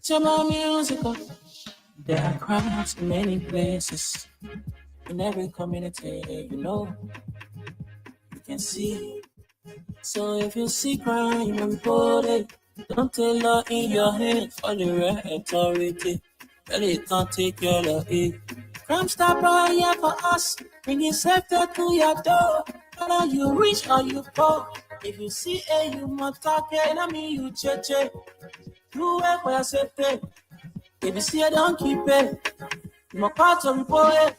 It's about musical. There are crowds in many places. In every community, you can see. So if you see crime and report it, don't take law in your hands for the right authority. Really can't take care of it. Crime Stopper here for us, bringing safety to your door. Whether you rich or you poor, if you see a human talking, I mean you cheche. Do it for your safety. If you see it, don't keep it. My part to report it.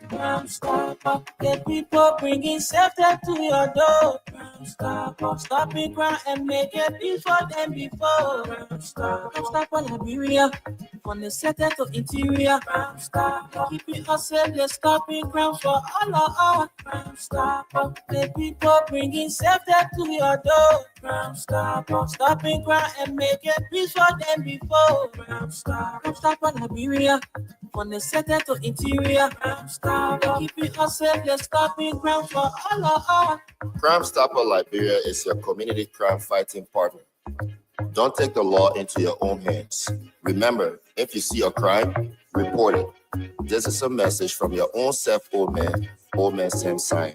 Crime Stopper, get people bringing safety to your door. Crime Stopper, stopping crime and make it before them before. Crime Stopper, Liberia, from the center to interior. Crime Stopper, keeping us safe, they're stopping crime for all of us. Crime Stopper, get people bringing safety to your door. Crime Stopper, stopping crime and make it before them before. Crime Stopper, Liberia, from the center to interior. Crime Stopper, keeping us safe, they're stopping crime for all of us. Crime Stopper Liberia is your community crime fighting partner. Don't take the law into your own hands. Remember, if you see a crime, report it. This is a message from your own self, Old Man Sam Sion.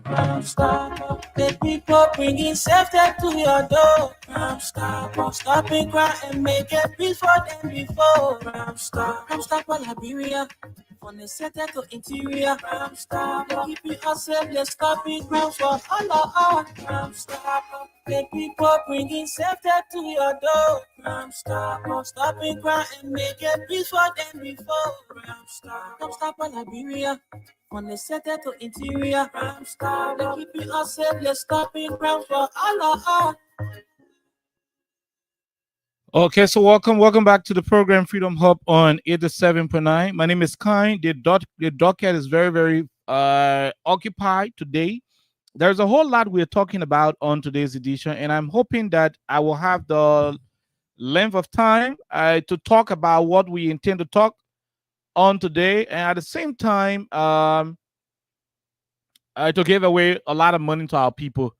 Crime Stopper, the people bringing safety to your door. Crime Stopper, stopping crime and make it peace for them before. Crime Stopper Liberia, from the center to interior. Crime Stopper, keeping us safe, they're stopping crime for all of us. Crime Stopper, the people bringing safety to your door. Crime Stopper, stopping crime and make it peace for them before. Crime Stopper Liberia, from the center to interior. Crime Stopper, keeping us safe, they're stopping crime for all of us. Okay, so welcome back to the program Freedom Hub on 87.9. My name is Kind. The docket is very, very occupied today. There's a whole lot we're talking about on today's edition, and I'm hoping that I will have the length of time to talk about what we intend to talk on today, and at the same time to give away a lot of money to our people.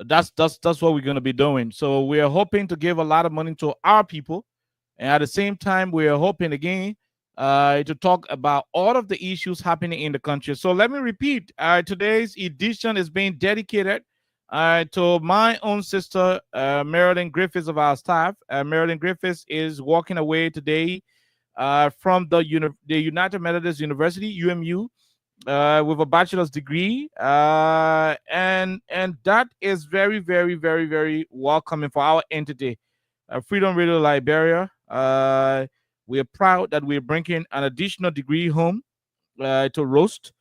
That's what we're going to be doing. So we are hoping to give a lot of money to our people, and at the same time we are hoping again to talk about all of the issues happening in the country. So let me repeat, today's edition is being dedicated to my own sister, Marilyn Griffiths of our staff. Marilyn Griffiths is walking away today from the United Methodist University, UMU, with a bachelor's degree, and that is very, very, very, very welcoming for our entity, Freedom Radio Liberia. We are proud that we're bringing an additional degree home to roast.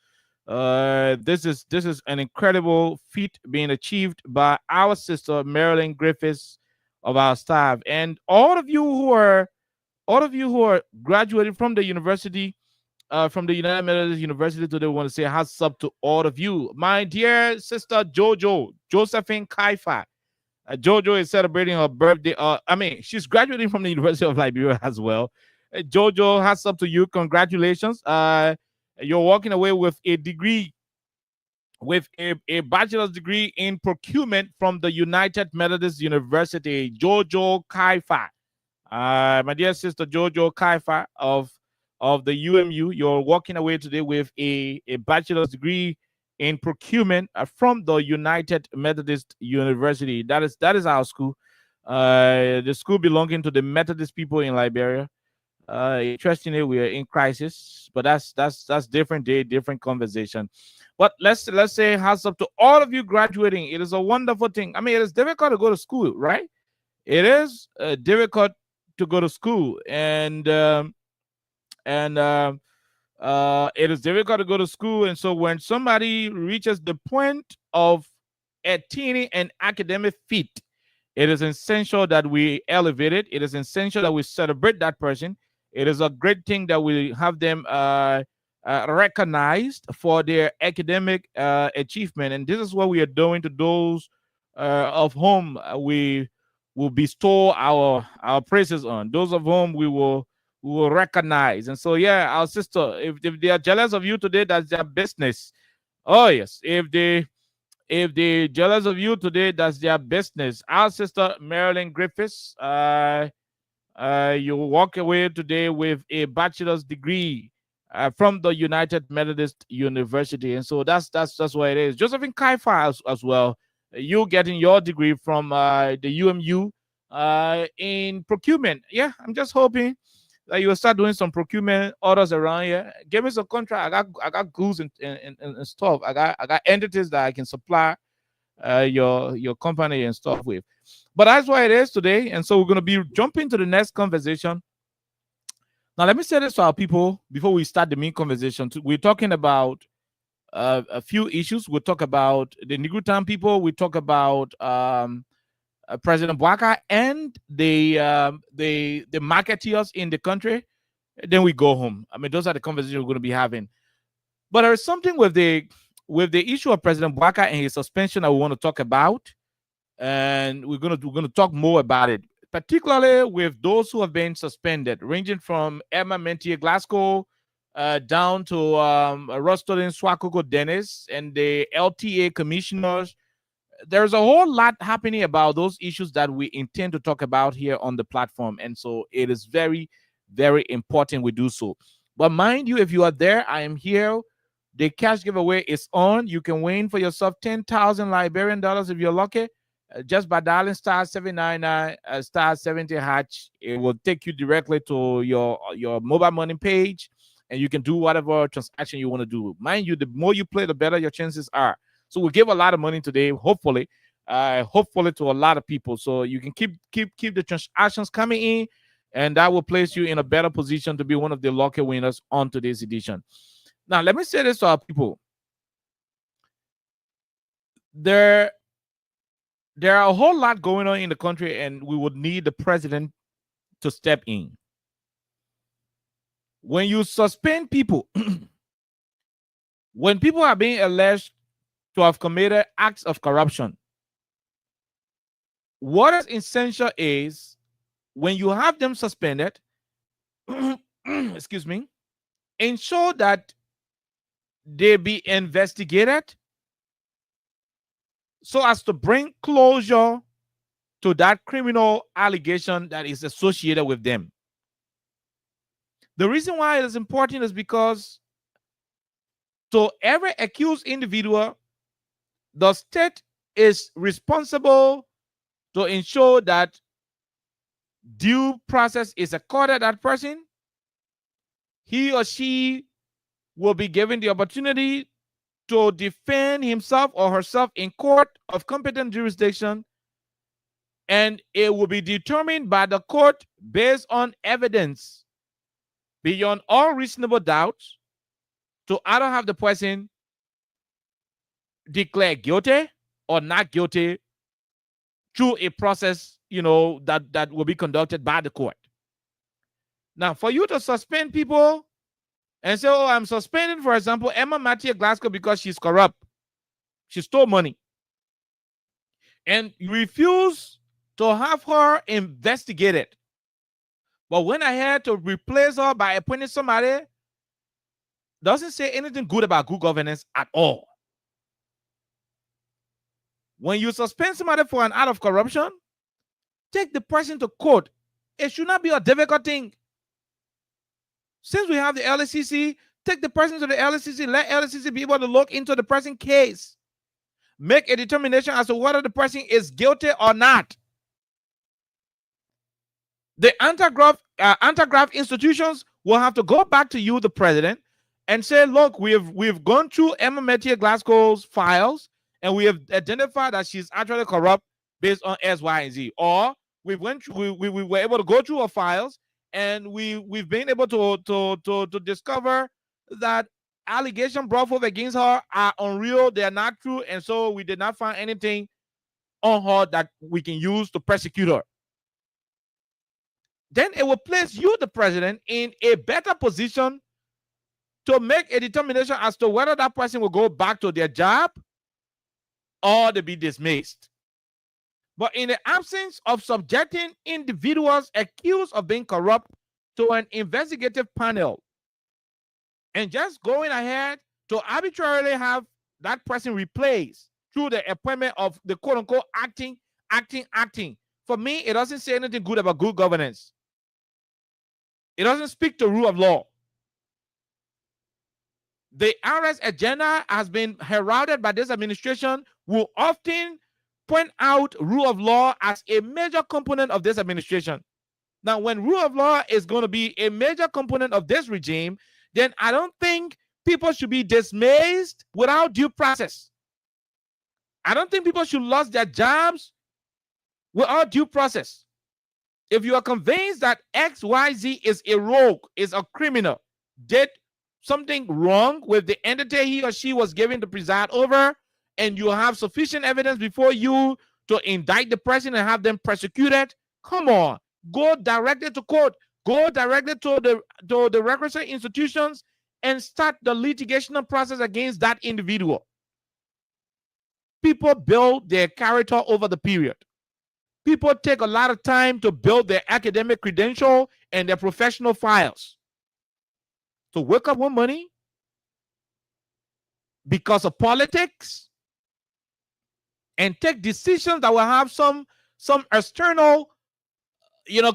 This is an incredible feat being achieved by our sister Marilyn Griffiths of our staff, and all of you who are graduating from the university. From the United Methodist University today, we want to say hats up to all of you. My dear sister Josephine Kaifa. Jojo is celebrating her birthday. She's graduating from the University of Liberia as well. Jojo, hats up to you. Congratulations. You're walking away with a degree, with a bachelor's degree in procurement from the United Methodist University. Jojo Kaifa. My dear sister Jojo Kaifa of the UMU, you're walking away today with a bachelor's degree in procurement from the United Methodist University. That is our school. The school belonging to the Methodist people in Liberia. Interestingly, we are in crisis, but that's different day, different conversation. But let's say hats up to all of you graduating. It is a wonderful thing. I mean, it is difficult to go to school, right? It is difficult to go to school, and it is difficult to go to school. And so when somebody reaches the point of attaining an academic feat, it is essential that we elevate it. It is essential that we celebrate that person. It is a great thing that we have them recognized for their academic achievement. And this is what we are doing to those of whom we will bestow our praises on. Those of whom we will recognize. And so, yeah, our sister, if they are jealous of you today, that's their business. Oh yes, if they jealous of you today, that's their business. Our sister Marilyn Griffiths, you walk away today with a bachelor's degree from the United Methodist University, and so that's what it is. Josephine Kaifa as well. You getting your degree from the UMU in procurement. Yeah, I'm just hoping that you will start doing some procurement orders around here. Give me some contract. I got goods and stuff. I got entities that I can supply your company and stuff with. But that's what it is today. And so we're gonna be jumping to the next conversation. Now let me say this to our people before we start the main conversation. We're talking about a few issues. We'll talk about the Negro Town people. We talk about President Bwaka and the marketeers in the country. Then we go home. I mean, those are the conversations we're going to be having. But there is something with the issue of President Bwaka and his suspension that we want to talk about, and we're gonna talk more about it, particularly with those who have been suspended, ranging from Emma Mentier Glasgow down to Rostodin Swakoko Dennis and the LTA commissioners. There's a whole lot happening about those issues that we intend to talk about here on the platform. And so it is very, very important we do so. But mind you, if you are there, I am here. The cash giveaway is on. You can win for yourself 10,000 Liberian dollars if you're lucky. Just by dialing star 799 star 70 hatch. It will take you directly to your mobile money page, and you can do whatever transaction you want to do. Mind you, the more you play, the better your chances are. So we'll give a lot of money today, hopefully to a lot of people. So you can keep the transactions coming in, and that will place you in a better position to be one of the lucky winners on today's edition. Now, let me say this to our people. There are a whole lot going on in the country, and we would need the president to step in. When you suspend people, when people are being alleged to have committed acts of corruption, what is essential is when you have them suspended, excuse me, ensure that they be investigated so as to bring closure to that criminal allegation that is associated with them. The reason why it is important is because to every accused individual, the state is responsible to ensure that due process is accorded that person. He or she will be given the opportunity to defend himself or herself in court of competent jurisdiction, and it will be determined by the court based on evidence beyond all reasonable doubt to either have the person declare guilty or not guilty through a process, that will be conducted by the court. Now, for you to suspend people and say, I'm suspending, for example, Emma Matias Glasgow because she's corrupt, she stole money, and you refuse to have her investigated, but went ahead to replace her by appointing somebody, doesn't say anything good about good governance at all. When you suspend somebody for an act of corruption, take the person to court. It should not be a difficult thing. Since we have the LACC, take the person to the LSCC. Let LSCC be able to look into the person case. Make a determination as to whether the person is guilty or not. The anti-graft institutions will have to go back to you, the president, and say, look, we've gone through Emma Metier Glasgow's files, and we have identified that she's actually corrupt based on X, Y, and Z. Or we were able to go through her files, and we've been able to discover that allegations brought forth against her are unreal, they are not true, and so we did not find anything on her that we can use to persecute her. Then it will place you, the president, in a better position to make a determination as to whether that person will go back to their job or to be dismissed. But in the absence of subjecting individuals accused of being corrupt to an investigative panel and just going ahead to arbitrarily have that person replaced through the appointment of the quote-unquote acting, for me, it doesn't say anything good about good governance. It doesn't speak to rule of law. The IRS agenda has been heralded by this administration, will often point out rule of law as a major component of this administration. Now, when rule of law is going to be a major component of this regime, then I don't think people should be dismissed without due process. I don't think people should lose their jobs without due process. If you are convinced that XYZ is a rogue, is a criminal, did something wrong with the entity he or she was given to preside over, and you have sufficient evidence before you to indict the person and have them persecuted, come on, go directly to court, go directly to the requisite institutions and start the litigational process against that individual. People build their character over the period. People take a lot of time to build their academic credential and their professional files. To wake up one morning because of politics and take decisions that will have some external,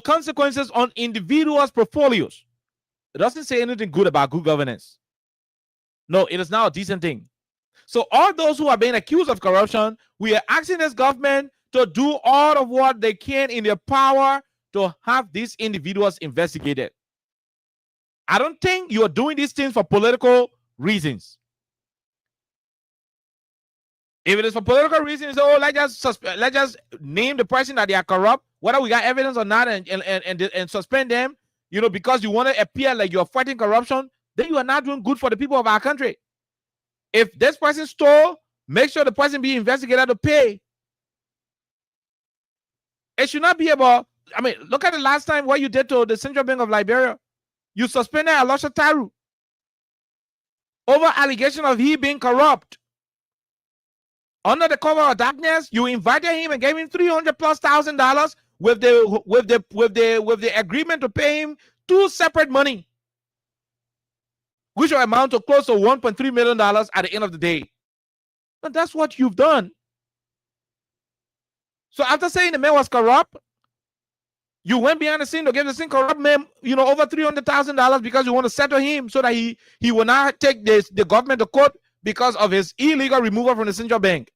consequences on individuals' portfolios. It doesn't say anything good about good governance. No, it is not a decent thing. So all those who are being accused of corruption, we are asking this government to do all of what they can in their power to have these individuals investigated. I don't think you are doing these things for political reasons. If it is for political reasons, let's just name the person that they are corrupt, whether we got evidence or not, and suspend them, because you want to appear like you're fighting corruption, then you are not doing good for the people of our country. If this person stole, make sure the person be investigated to pay. It should not be about, look at the last time what you did to the Central Bank of Liberia. You suspended Alosha Taru over allegation of he being corrupt. Under the cover of darkness, you invited him and gave him $300,000+ with the agreement to pay him 2 separate money, which will amount to close to $1.3 million at the end of the day. And that's what you've done. So after saying the man was corrupt, you went behind the scene to give the same corrupt man, over $300,000 because you want to settle him so that he will not take the government to court because of his illegal removal from the central bank.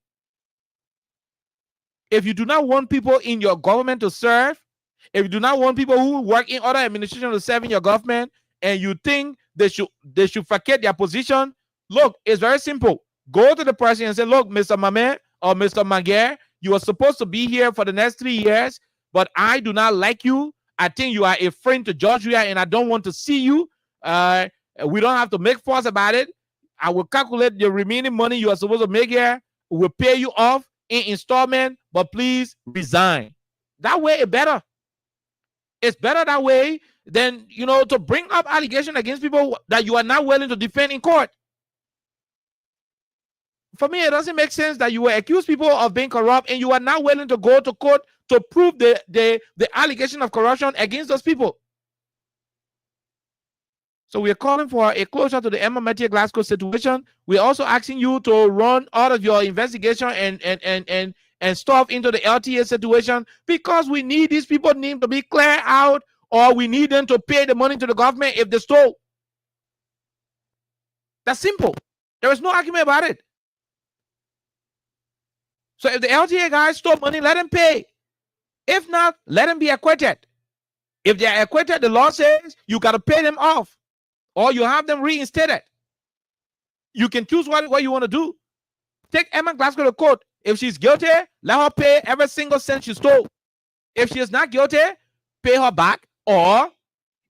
If you do not want people in your government to serve, if you do not want people who work in other administrations to serve in your government, and you think they should forget their position, look, it's very simple. Go to the person and say, look, Mr. Mame or Mr. Maguire, you are supposed to be here for the next 3 years, but I do not like you. I think you are a friend to Georgia, and I don't want to see you. We don't have to make fuss about it. I will calculate the remaining money you are supposed to make here. We'll pay you off in installment, but please resign. That way, it's better. It's better that way than, to bring up allegations against people that you are not willing to defend in court. For me, it doesn't make sense that you will accuse people of being corrupt and you are not willing to go to court to prove the allegation of corruption against those people. So we are calling for a closure to the Emma Metier Glasgow situation. We're also asking you to run out of your investigation and stuff into the LTA situation, because we need these people need to be cleared out, or we need them to pay the money to the government if they stole. That's simple. There is no argument about it. So if the LTA guys stole money, let them pay. If not, let them be acquitted. If they are acquitted, the law says you got to pay them off or you have them reinstated. You can choose what you want to do. Take Emma Glasgow to court. If she's guilty, let her pay every single cent she stole. If she is not guilty, pay her back or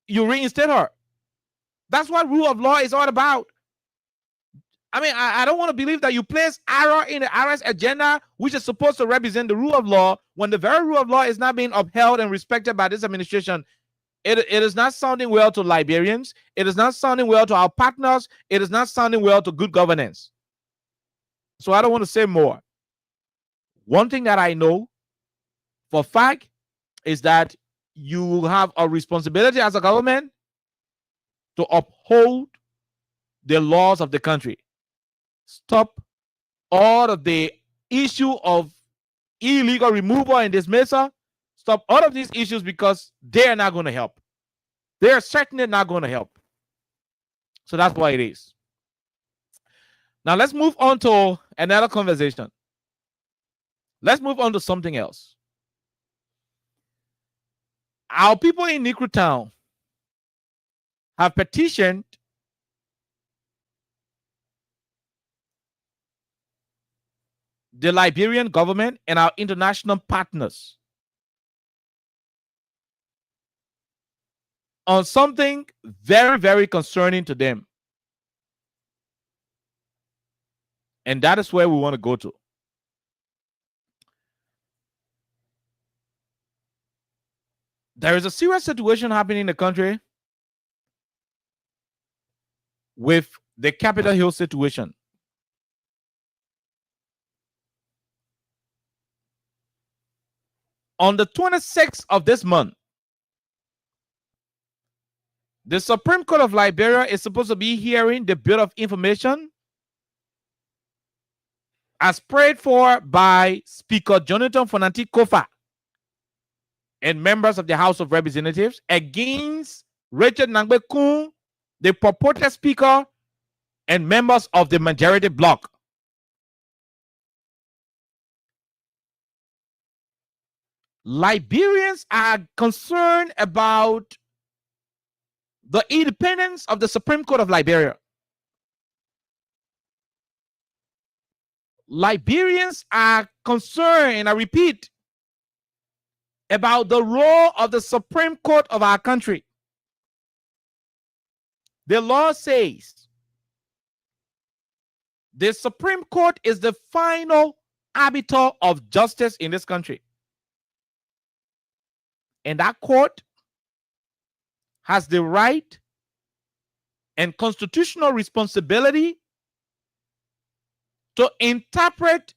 you reinstate her. That's what rule of law is all about. I mean, I don't want to believe that you place error in the IRS agenda, which is supposed to represent the rule of law, when the very rule of law is not being upheld and respected by this administration. It is not sounding well to Liberians. It is not sounding well to our partners. It is not sounding well to good governance. So I don't want to say more. One thing that I know for a fact is that you have a responsibility as a government to uphold the laws of the country. Stop all of the issue of illegal removal and dismissal. Stop all of these issues because they are not going to help. They are certainly not going to help. So that's why it is. Now let's move on to another conversation. Let's move on to something else. Our people in Nikru Town have petitioned the Liberian government and our international partners on something very, very concerning to them. And that is where we want to go to. There is a serious situation happening in the country with the Capitol Hill situation. On the 26th of this month, the Supreme Court of Liberia is supposed to be hearing the Bill of Information as prayed for by Speaker Jonathan Fonanti Kofa and members of the House of Representatives against Richard Nangbe Kun, the purported speaker, and members of the majority bloc. Liberians are concerned about the independence of the Supreme Court of Liberia. Liberians are concerned, and I repeat, about the role of the Supreme Court of our country. The law says the Supreme Court is the final arbiter of justice in this country. And that court has the right and constitutional responsibility to interpret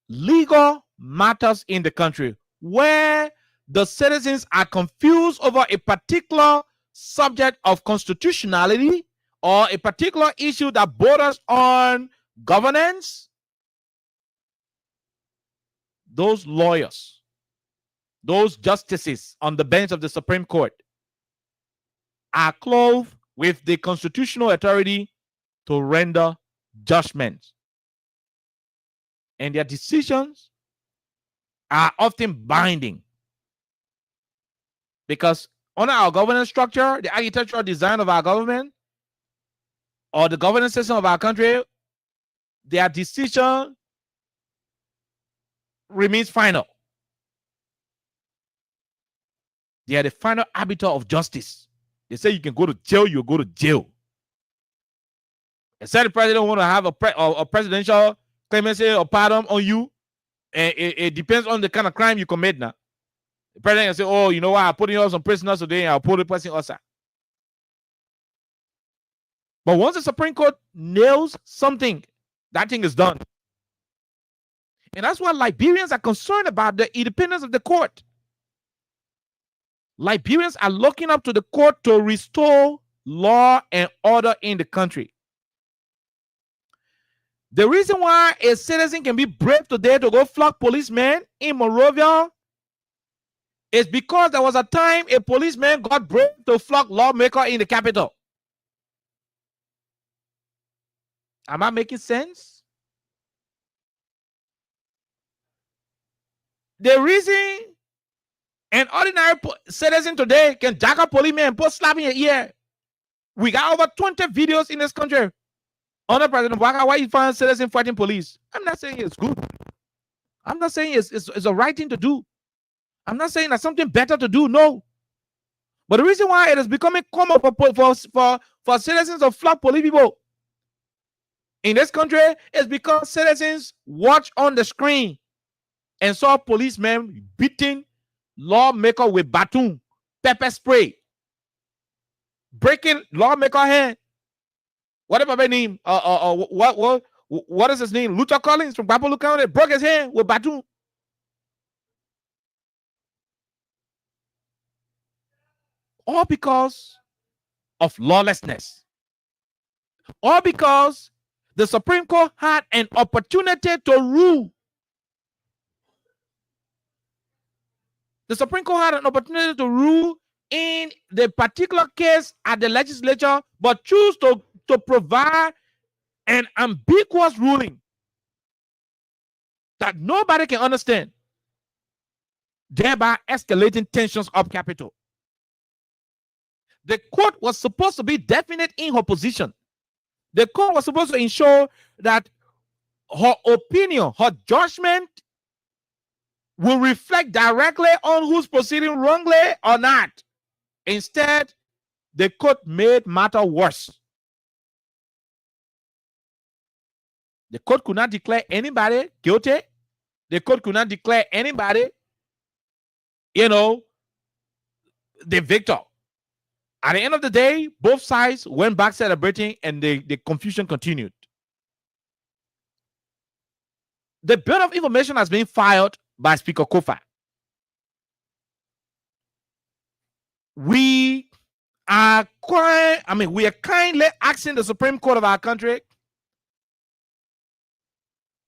legal matters in the country where the citizens are confused over a particular subject of constitutionality or a particular issue that borders on governance. Those lawyers, those justices on the bench of the Supreme Court are clothed with the constitutional authority to render judgments. And their decisions are often binding. Because under our governance structure, the architectural design of our government, or the governance system of our country, their decision remains final. They are the final arbiter of justice. They say you can go to jail, you go to jail. Instead, the president want to have a presidential clemency or pardon on you, and it depends on the kind of crime you commit now. The president can say, oh, you know what, I'm putting you on some prisoners today, and I'll put the person outside. But once the Supreme Court nails something, that thing is done. And that's why Liberians are concerned about the independence of the court. Liberians are looking up to the court to restore law and order in the country. The reason why a citizen can be brave today to go flog policemen in Monrovia is because there was a time a policeman got brave to flog lawmaker in the capital. Am I making sense? The reason an ordinary citizen today can jack up policeman and put slap in your ear. We got over 20 videos in this country. Under President Obama, why you find citizens fighting police? I'm not saying it's good. I'm not saying it's a right thing to do. I'm not saying that's something better to do. No. But the reason why it is becoming common for citizens to flog police people in this country is because citizens watch on the screen and saw policemen beating lawmaker with baton, pepper spray, breaking lawmaker hand. Whatever my name, what is his name? Luther Collins from Bapalo County broke his hand with baton. All because of lawlessness. All because the Supreme Court had an opportunity to rule. The Supreme Court had an opportunity to rule in the particular case at the legislature, but choose to provide an ambiguous ruling that nobody can understand, thereby escalating tensions of capital. The court was supposed to be definite in her position. The court was supposed to ensure that her opinion, her judgment will reflect directly on who's proceeding wrongly or not. Instead, the court made matter worse. The court could not declare anybody guilty. The court could not declare anybody, the victor. At the end of the day, both sides went back celebrating and the confusion continued. The bill of information has been filed by Speaker Kofa. We are kindly asking the Supreme Court of our country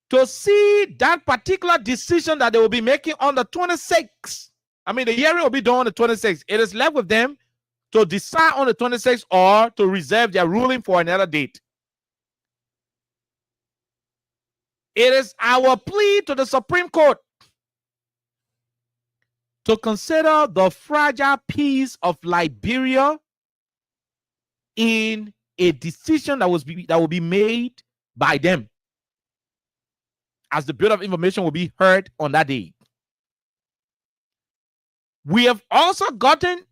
to see that particular decision that they will be making on the 26th. The hearing will be done on the 26th. It is left with them to decide on the 26th or to reserve their ruling for another date. It is our plea to the Supreme Court to consider the fragile peace of Liberia in a decision that will be made by them, as the bill of information will be heard on that day. We have also gotten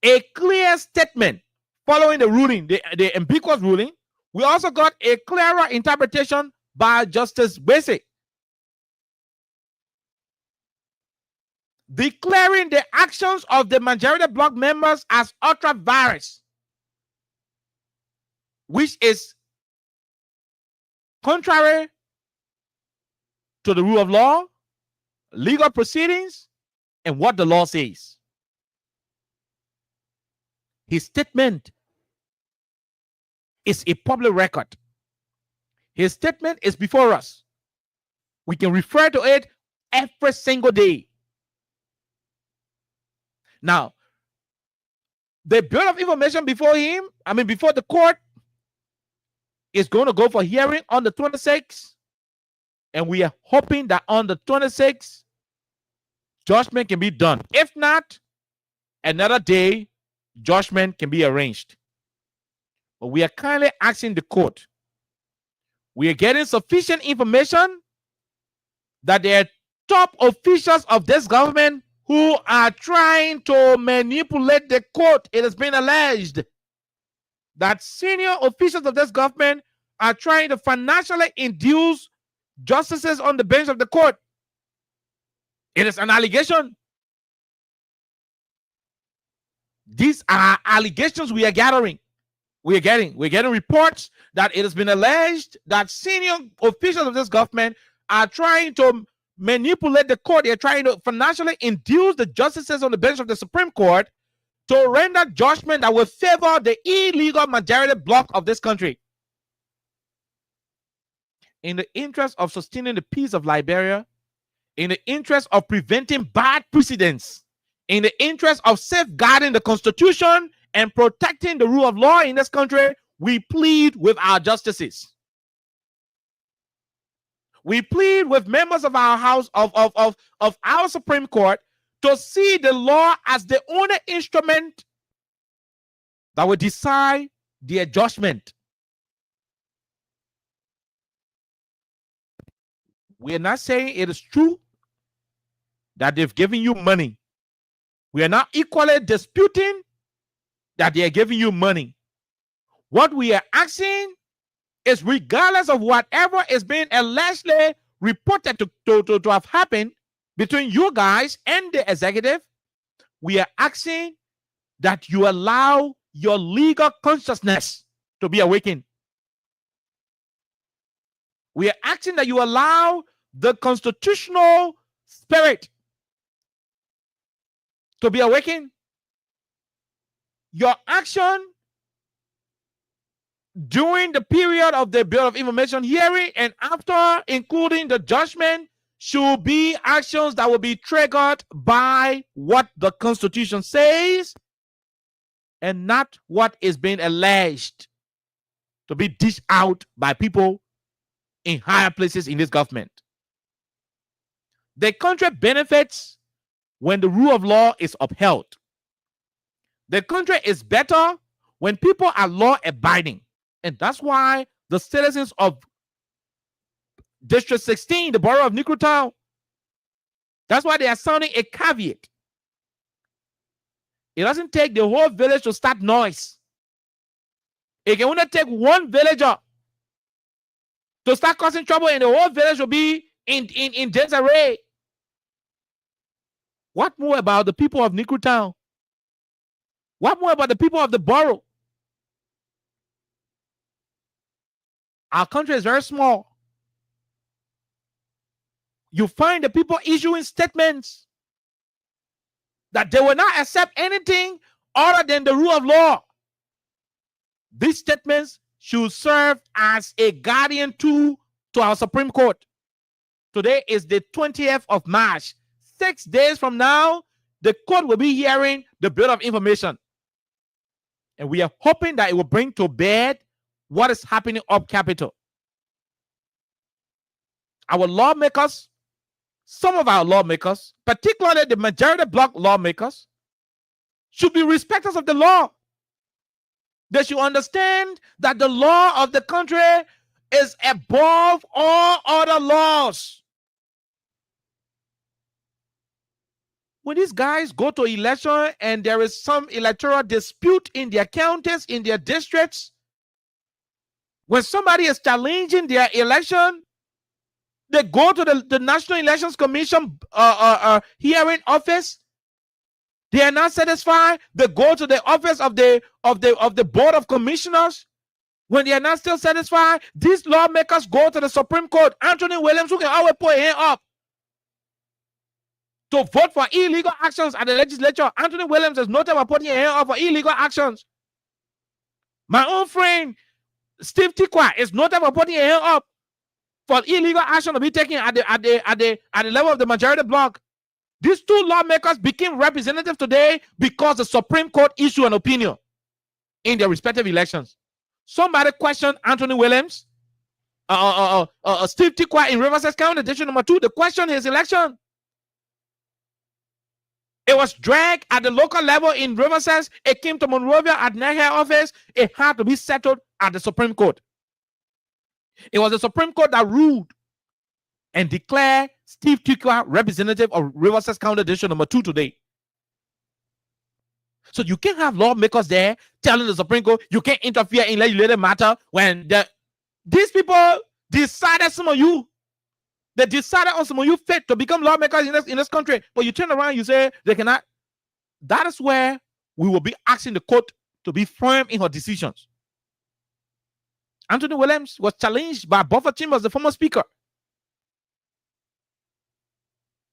a clear statement following the ruling, the ambiguous ruling. We also got a clearer interpretation by Justice Bese, declaring the actions of the majority bloc members as ultra vires, which is contrary to the rule of law, legal proceedings, and what the law says. His statement is a public record. His statement is before us. We can refer to it every single day. Now, the bill of information before the court, is going to go for hearing on the 26th. And we are hoping that on the 26th, judgment can be done. If not, another day, judgment can be arranged. But we are kindly asking the court. We are getting sufficient information that there are top officials of this government who are trying to manipulate the court. It has been alleged that senior officials of this government are trying to financially induce justices on the bench of the court. It is an allegation. These are allegations we are gathering. We're getting reports that it has been alleged that senior officials of this government are trying to manipulate the court. They're trying to financially induce the justices on the bench of the Supreme Court to render judgment that will favor the illegal majority bloc of this country. In the interest of sustaining the peace of Liberia, in the interest of preventing bad precedents, in the interest of safeguarding the Constitution and protecting the rule of law in this country, we plead with our justices. We plead with members of our house, of our Supreme Court, to see the law as the only instrument that will decide their judgment. We are not saying it is true that they've given you money. We are not equally disputing that they are giving you money. What we are asking is, regardless of whatever is being allegedly reported to have happened between you guys and the executive, we are asking that you allow your legal consciousness to be awakened. We are asking that you allow the constitutional spirit to be awakened. Your action during the period of the Bill of Information hearing and after, including the judgment, should be actions that will be triggered by what the Constitution says and not what is being alleged to be dished out by people in higher places in this government. The country benefits when the rule of law is upheld. The country is better when people are law-abiding. And that's why the citizens of District 16, the borough of Nicotown, that's why they are sounding a caveat. It doesn't take the whole village to start noise. It can only take one villager to start causing trouble, and the whole village will be in disarray. What more about the people of Nicotown? What more about the people of the borough? Our country is very small. You find the people issuing statements that they will not accept anything other than the rule of law. These statements should serve as a guardian tool to our Supreme Court. Today is the 20th of March. 6 days from now, the court will be hearing the Bill of Information. And we are hoping that it will bring to bear what is happening up Capitol. Our lawmakers, some of our lawmakers, particularly the majority bloc lawmakers, should be respecters of the law. They should understand that the law of the country is above all other laws. When these guys go to election and there is some electoral dispute in their counties, in their districts, when somebody is challenging their election, they go to the National Elections Commission hearing office. They are not satisfied. They go to the office of the Board of Commissioners. When they are not still satisfied, these lawmakers go to the Supreme Court. Anthony Williams, who can always put his hand up to vote for illegal actions at the legislature. Anthony Williams is noted for putting his hand up for illegal actions. My own friend Steve Tikwa is noted for putting his hand up for illegal action to be taken at the level of the majority bloc. These two lawmakers became representatives today because the Supreme Court issued an opinion in their respective elections. Somebody questioned Anthony Williams, Steve Tikwa in Riverside County, District Number 2. They questioned his election. It was dragged at the local level in Riverside. It came to Monrovia at NAHA office. It had to be settled at the Supreme Court. It was the Supreme Court that ruled and declared Steve Tikwa representative of Riverside County District Number 2 today. So you can't have lawmakers there telling the Supreme Court you can't interfere in legislative matter when these people decided some of you. They decided on some of you fit to become lawmakers in this country, but you turn around and you say they cannot. That is where we will be asking the court to be firm in her decisions. Anthony Williams was challenged by Buffer Chambers, the former speaker.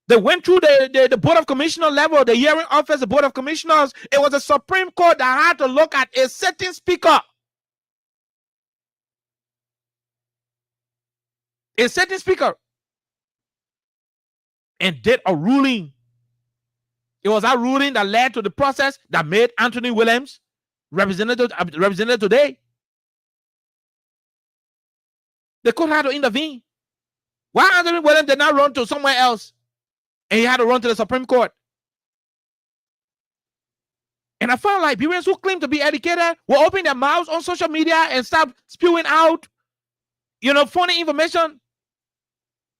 They went through the Board of Commissioner level, the hearing office, the Board of Commissioners. It was the Supreme Court that had to look at a sitting speaker. A sitting speaker. And did a ruling. It was that ruling that led to the process that made Anthony Williams represented today. The court had to intervene. Why Anthony Williams did not run to somewhere else? And he had to run to the Supreme Court. And I found Liberians who claim to be educated will open their mouths on social media and start spewing out, funny information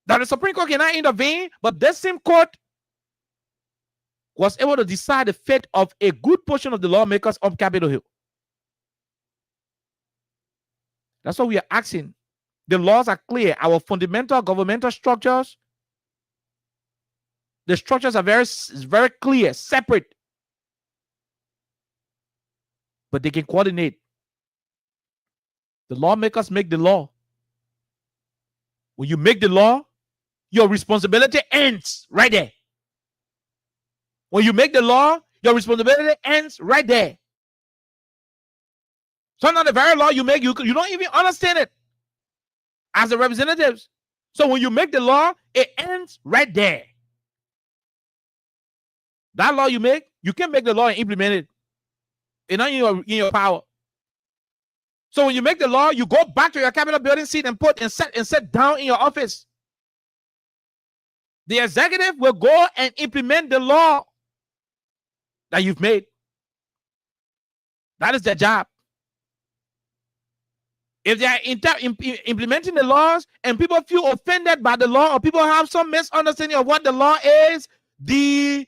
that the Supreme Court cannot intervene. But this same court was able to decide the fate of a good portion of the lawmakers on Capitol Hill. That's what we are asking. The laws are clear. Our fundamental governmental structures, the structures are very clear, separate. But they can coordinate. The lawmakers make the law. When you make the law, your responsibility ends right there. When you make the law, your responsibility ends right there. Sometimes the very law you make, you don't even understand it as the representatives. So when you make the law, it ends right there. That law you make, you can make the law and implement it. It's not in your power. So when you make the law, you go back to your Capitol building seat and sit down in your office. The executive will go and implement the law that you've made. That is their job. If they are implementing the laws and people feel offended by the law, or people have some misunderstanding of what the law is, the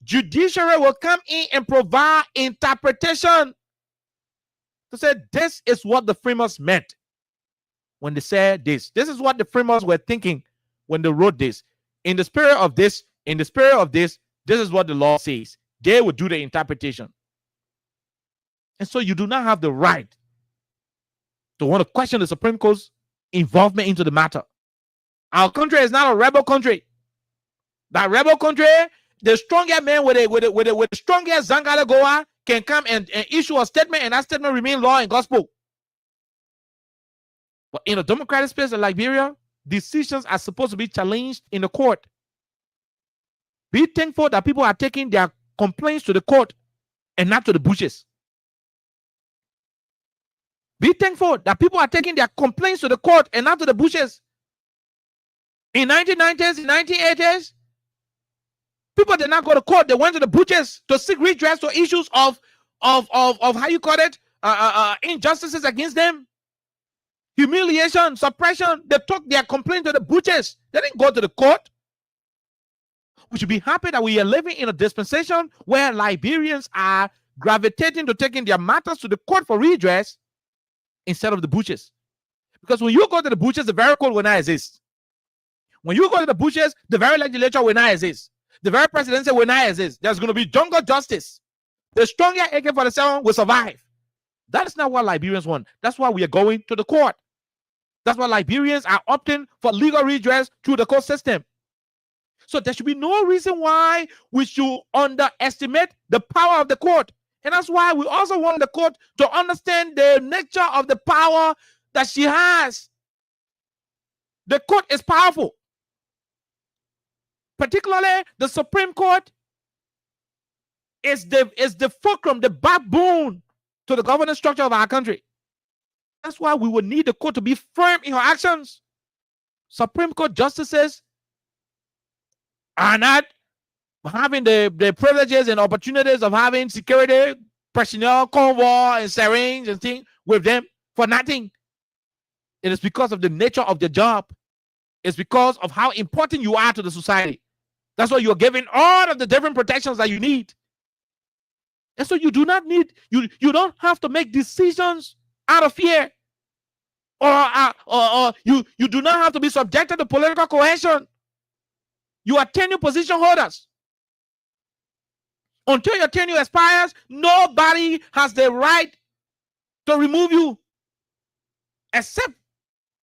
judiciary will come in and provide interpretation to say this is what the framers meant when they said this. This is what the framers were thinking when they wrote this. In the spirit of this, this is what the law says. They will do the interpretation. And so you do not have the right to want to question the Supreme Court's involvement into the matter. Our country is not a rebel country. That rebel country, the strongest man with the strongest Zangale Goa can come and issue a statement, and that statement remain law and gospel. But in a democratic space like Liberia, decisions are supposed to be challenged in the court. Be thankful that people are taking their complaints to the court and not to the bushes. Be thankful that people are taking their complaints to the court and not to the bushes. In 1990s, in 1980s, people did not go to court. They went to the bushes to seek redress to issues of how you call it, injustices against them, humiliation, suppression. They took their complaint to the bushes. They didn't go to the court. We should be happy that we are living in a dispensation where Liberians are gravitating to taking their matters to the court for redress instead of the bushes. Because when you go to the bushes, the very court will not exist. When you go to the bushes, the very legislature will not exist. The very presidency will not exist. There's going to be jungle justice. The stronger AK-47 will survive. That is not what Liberians want. That's why we are going to the court. That's why Liberians are opting for legal redress through the court system. So there should be no reason why we should underestimate the power of the court. And that's why we also want the court to understand the nature of the power that she has. The court is powerful. Particularly the Supreme Court is the fulcrum, the backbone to the governance structure of our country. That's why we will need the court to be firm in her actions. Supreme Court justices are not having the privileges and opportunities of having security, personnel, convoy, and sirens and things with them for nothing. It is because of the nature of the job. It's because of how important you are to the society. That's why you're given all of the different protections that you need. And so you do not need, you don't have to make decisions out of fear. Or you do not have to be subjected to political coercion. You are tenure position holders. Until your tenure expires, nobody has the right to remove you except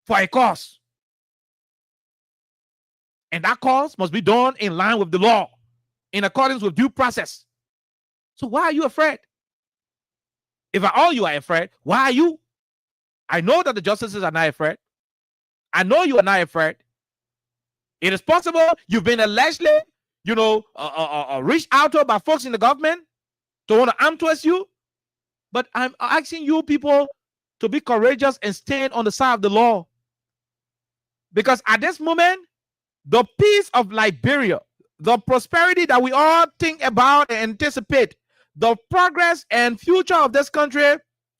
for a cause. And that cause must be done in line with the law, in accordance with due process. So why are you afraid? If at all you are afraid, why are you? I know that the justices are not afraid. I know you are not afraid. It is possible you've been allegedly, reached out to by folks in the government to want to arm twist you. But I'm asking you people to be courageous and stand on the side of the law. Because at this moment, the peace of Liberia, the prosperity that we all think about and anticipate, the progress and future of this country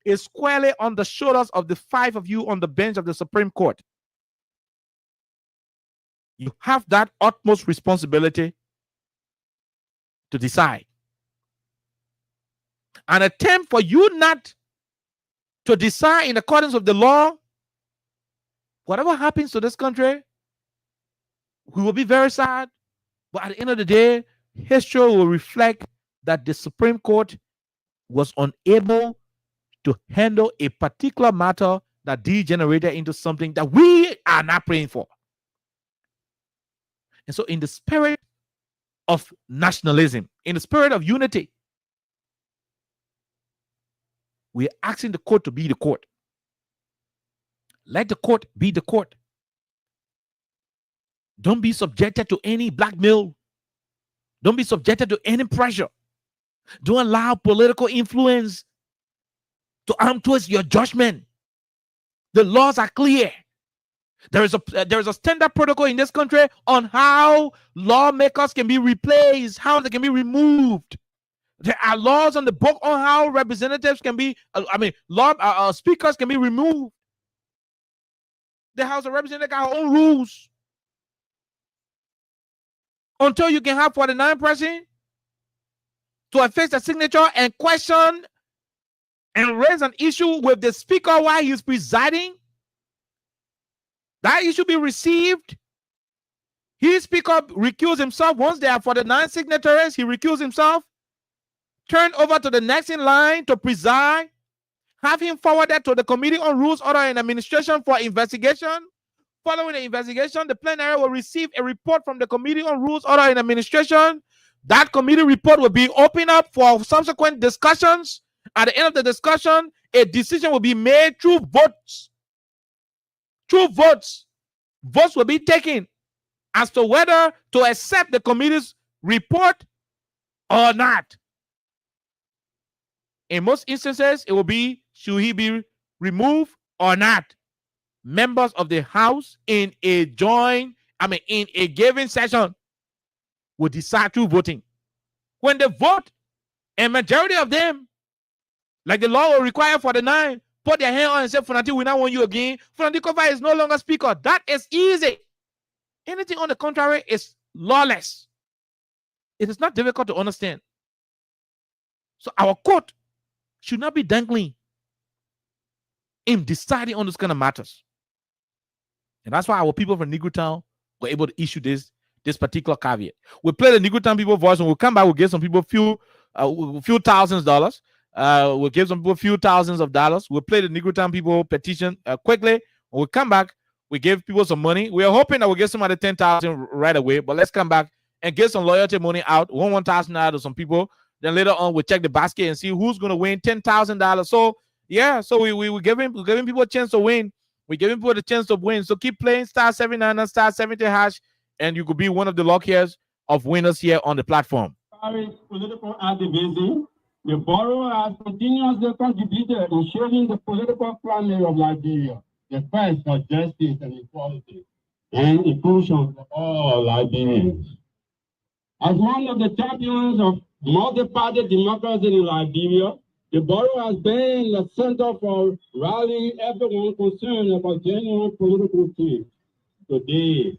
is squarely on the shoulders of the 5 of you on the bench of the Supreme Court. You have that utmost responsibility to decide. An attempt for you not to decide in accordance with the law, whatever happens to this country, we will be very sad. But at the end of the day, history will reflect that the Supreme Court was unable to handle a particular matter that degenerated into something that we are not praying for. And so in the spirit of nationalism, in the spirit of unity, we're asking the court to be the court. Let the court be the court. Don't be subjected to any blackmail. Don't be subjected to any pressure. Don't allow political influence to arm towards your judgment. The laws are clear. There is a standard protocol in this country on how lawmakers can be replaced, how they can be removed. There are laws on the book on how representatives can be, speakers can be removed. The House of Representatives got our own rules. Until you can have 49 present to affix a signature and question and raise an issue with the speaker while he's presiding, that issue be received. His speaker recuse himself. Once there are 49 signatories, he recuse himself. Turn over to the next in line to preside. Have him forwarded to the Committee on Rules, Order, and Administration for investigation. Following the investigation, the plenary will receive a report from the Committee on Rules, Order, and Administration. That committee report will be opened up for subsequent discussions. At the end of the discussion, a decision will be made through votes. Through votes. Votes will be taken as to whether to accept the committee's report or not. In most instances, it will be, should he be removed or not? Members of the House in a given session will decide through voting. When they vote, a majority of them, like the law will require for the 9, put their hand on and say, Funati, we now want you again. Funati Kofa is no longer speaker. That is easy. Anything on the contrary is lawless. It is not difficult to understand. So our court should not be dangling in deciding on those kind of matters. And that's why our people from Negro Town were able to issue this particular caveat. We'll play the Negro Town people voice, and we'll come back, we'll give some people few thousands of dollars. We'll give some people a few thousands of dollars. We'll play the Negro Town people petition quickly. When we come back, we give people some money. We are hoping that we'll get some of the 10,000 right away, but let's come back and get some loyalty money out, $1,000 out of some people. Then later on, we'll check the basket and see who's going to win $10,000. So, yeah, so we're giving people a chance to win. We're giving people the chance to win. So keep playing *79 and *70#, and you could be one of the luckiest of winners here on the platform. Political activism, the borough has continuously contributed in shaping the political climate of Liberia, the fight for justice and equality and inclusion for all Liberians. As one of the champions of multi-party democracy in Liberia, the borough has been the center for rallying everyone concerned about genuine political change. Today,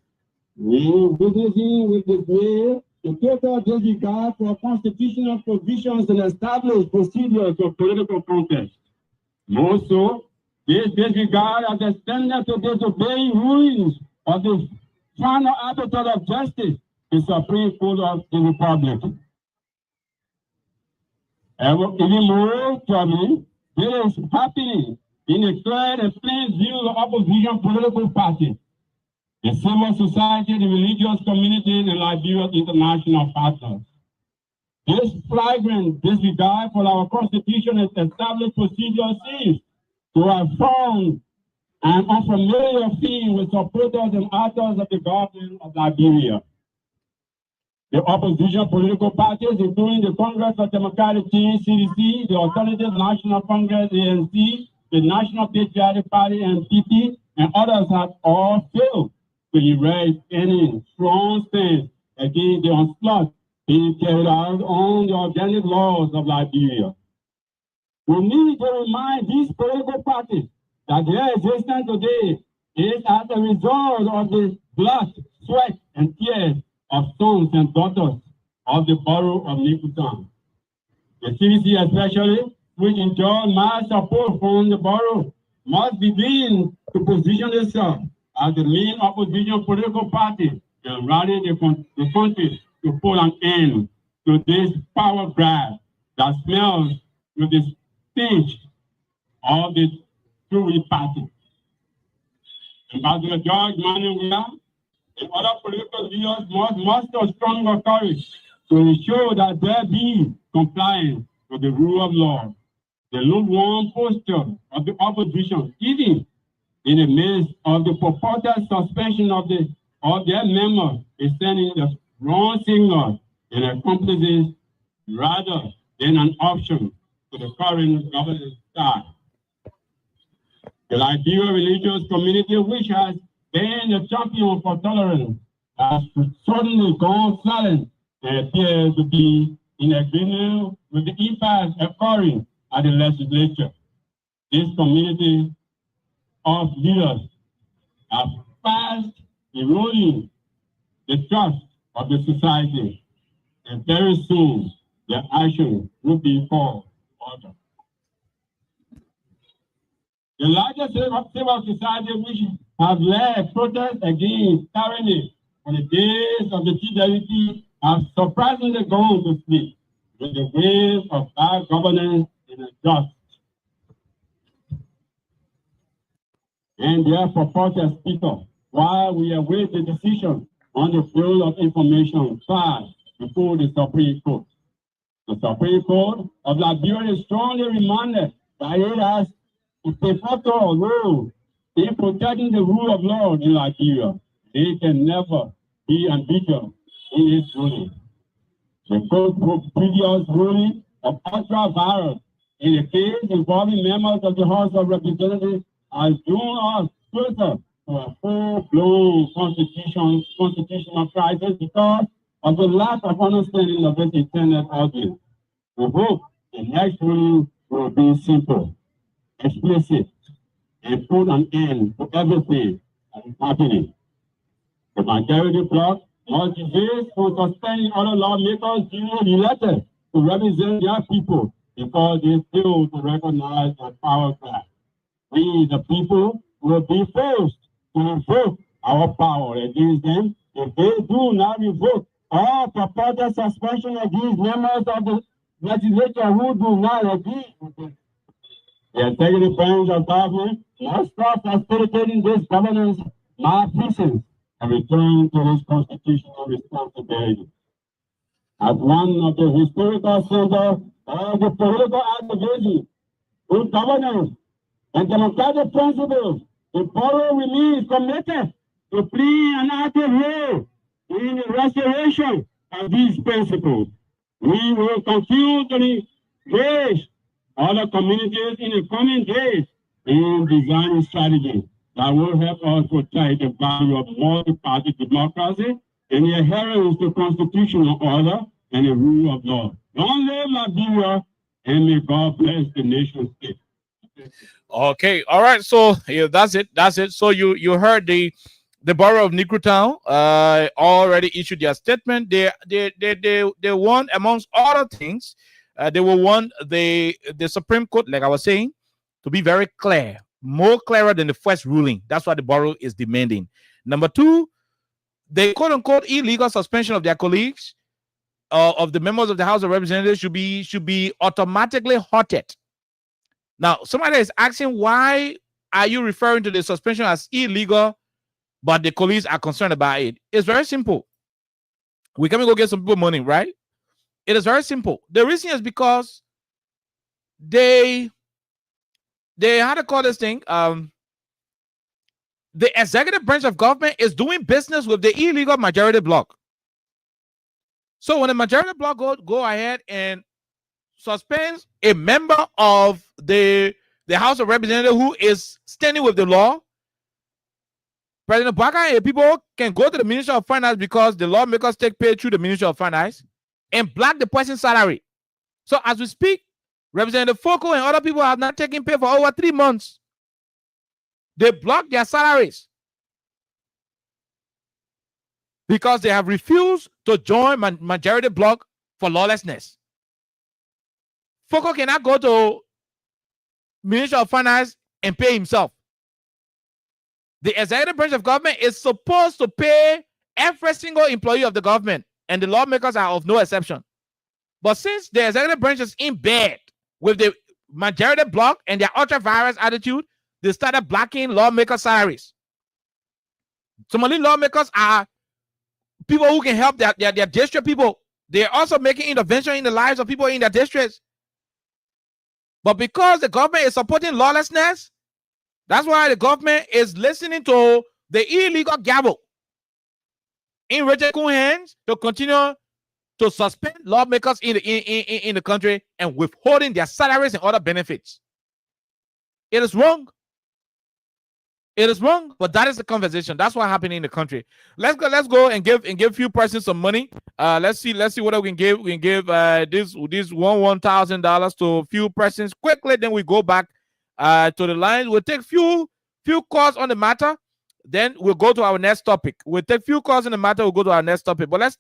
we are witnessing with dismay the total disregard for constitutional provisions and established procedures of political contest. More so, this disregard has extended to disobeying rulings of the final arbiter of justice, the Supreme Court of the Republic. Even more troubling, this is happening in a clear and plain view of opposition political parties, the civil society, the religious community, and Liberia's international partners. This flagrant disregard for our constitution and established procedure seems to have found an unfamiliar theme with supporters and actors of the government of Liberia. The opposition political parties, including the Congress of Democratic Change, CDC, the Alternative National Congress, ANC, the National Patriotic Party, NPP, and others have all failed to erase any strong stance against the onslaught being carried out on the organic laws of Liberia. We need to remind these political parties that their existence today is as a result of the blood, sweat, and tears of sons and daughters of the borough of Nicholson. The CDC especially, which enjoy mass support from the borough, must begin to position itself as the main opposition political party and rally the country to put an end to this power grab that smells with the stench of the Tory party. Ambassador George Manuel and other political leaders must muster stronger courage to ensure that there be compliance with the rule of law. The lukewarm posture of the opposition, even in the midst of the purported suspension of their members, is sending the wrong signal and accomplices rather than an option to the current government style. The Liberian religious community, which has been a champion for tolerance, has suddenly gone silent and appears to be in agreement with the impasse occurring at the legislature. This community of leaders are fast eroding the trust of the society, and very soon their action will be called order. The largest civil society which have led protests against tyranny on the days of the TWP have surprisingly gone to sleep with the wave of bad governance and trust. And therefore, protest speaker, while we await the decision on the field of information filed before the Supreme Court. The Supreme Court of Liberia is strongly reminded that it has a pivotal role in protecting the rule of law in Liberia. It can never be ambiguous in its ruling. The court previous ruling of ultra-virus in a case involving members of the House of Representatives has drawn us closer to a full-blown constitutional crisis because of the lack of understanding of its intended audience. We hope the next ruling will be simple, explicit, and put an end to everything that is happening. The majority bloc must desist from suspending other lawmakers duly elected to represent their people because they fail to recognize the power grab. We, the people, will be forced to revoke our power against them if they do not revoke all purported suspension against members of the legislature who do not agree with it. The executive branch of government must stop facilitating this governance malfeasance and return to its constitutional responsibility. As one of the historical symbols of the political activism, good governance, and democratic principles, the borough remains committed to playing an active role in the restoration of these principles. We will continue to engage other communities in the coming days in designing strategies that will help us protect the value of multi-party democracy and the adherence to constitutional order and the rule of law. Long live Liberia, and may God bless the nation state. Okay, all right. So yeah, that's it. That's it. So you heard the borough of Nicholson already issued their statement. They want, amongst other things, they will want the Supreme Court, like I was saying, to be very clear, more clearer than the first ruling. That's what the borough is demanding. Number two, the quote-unquote illegal suspension of their colleagues, of the members of the House of Representatives, should be automatically halted. Now, somebody is asking, why are you referring to the suspension as illegal, but the colleagues are concerned about it? It's very simple. We can go get some people money, right? It is very simple. The reason is because they how to call this thing, the executive branch of government is doing business with the illegal majority bloc. So when the majority bloc go ahead and suspends a member of the House of Representatives who is standing with the law, President Baka, people can go to the Ministry of Finance because the lawmakers take pay through the Ministry of Finance and block the person's salary. So as we speak, Representative Foko and other people have not taken pay for over 3 months. They block their salaries because they have refused to join majority bloc for lawlessness. Foko cannot go to Ministry of Finance and pay himself. The executive branch of government is supposed to pay every single employee of the government, and the lawmakers are of no exception. But since the executive branch is in bed with the majority bloc and their ultra-virus attitude, they started blocking lawmaker salaries. Somali lawmakers are people who can help their district people. They're also making intervention in the lives of people in their districts. But because the government is supporting lawlessness, that's why the government is listening to the illegal gavel in Richard Kuhn's hands to continue to suspend lawmakers in the country and withholding their salaries and other benefits. It is wrong. It is wrong, but that is the conversation. That's what happened in the country. Let's go and give few persons some money. Let's see what we can give. We can give this $1,000 to a few persons quickly. Then we go back to the lines. We'll take few calls on the matter. Then we'll go to our next topic. We'll take few calls on the matter. We'll go to our next topic. But let's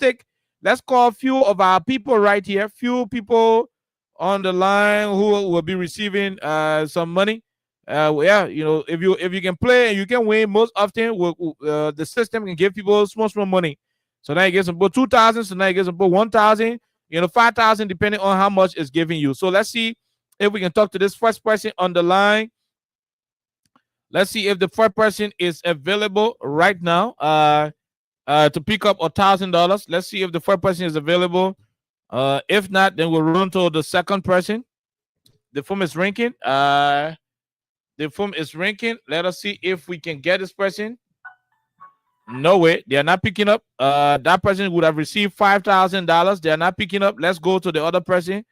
call a few of our people right here. Few people on the line who will be receiving some money. Yeah, you know, if you can play and you can win, most often the system can give people small money. So now you get some 2,000. So now you get some 1,000. 5,000, depending on how much it's giving you. So let's see if we can talk to this first person on the line. Let's see if the first person is available right now. To pick up $1,000. Let's see if the first person is available. If not, then we'll run to the second person. The phone is ringing. The phone is ringing. Let us see if we can get this person. No way. They are not picking up. That person would have received $5,000. They are not picking up. Let's go to the other person.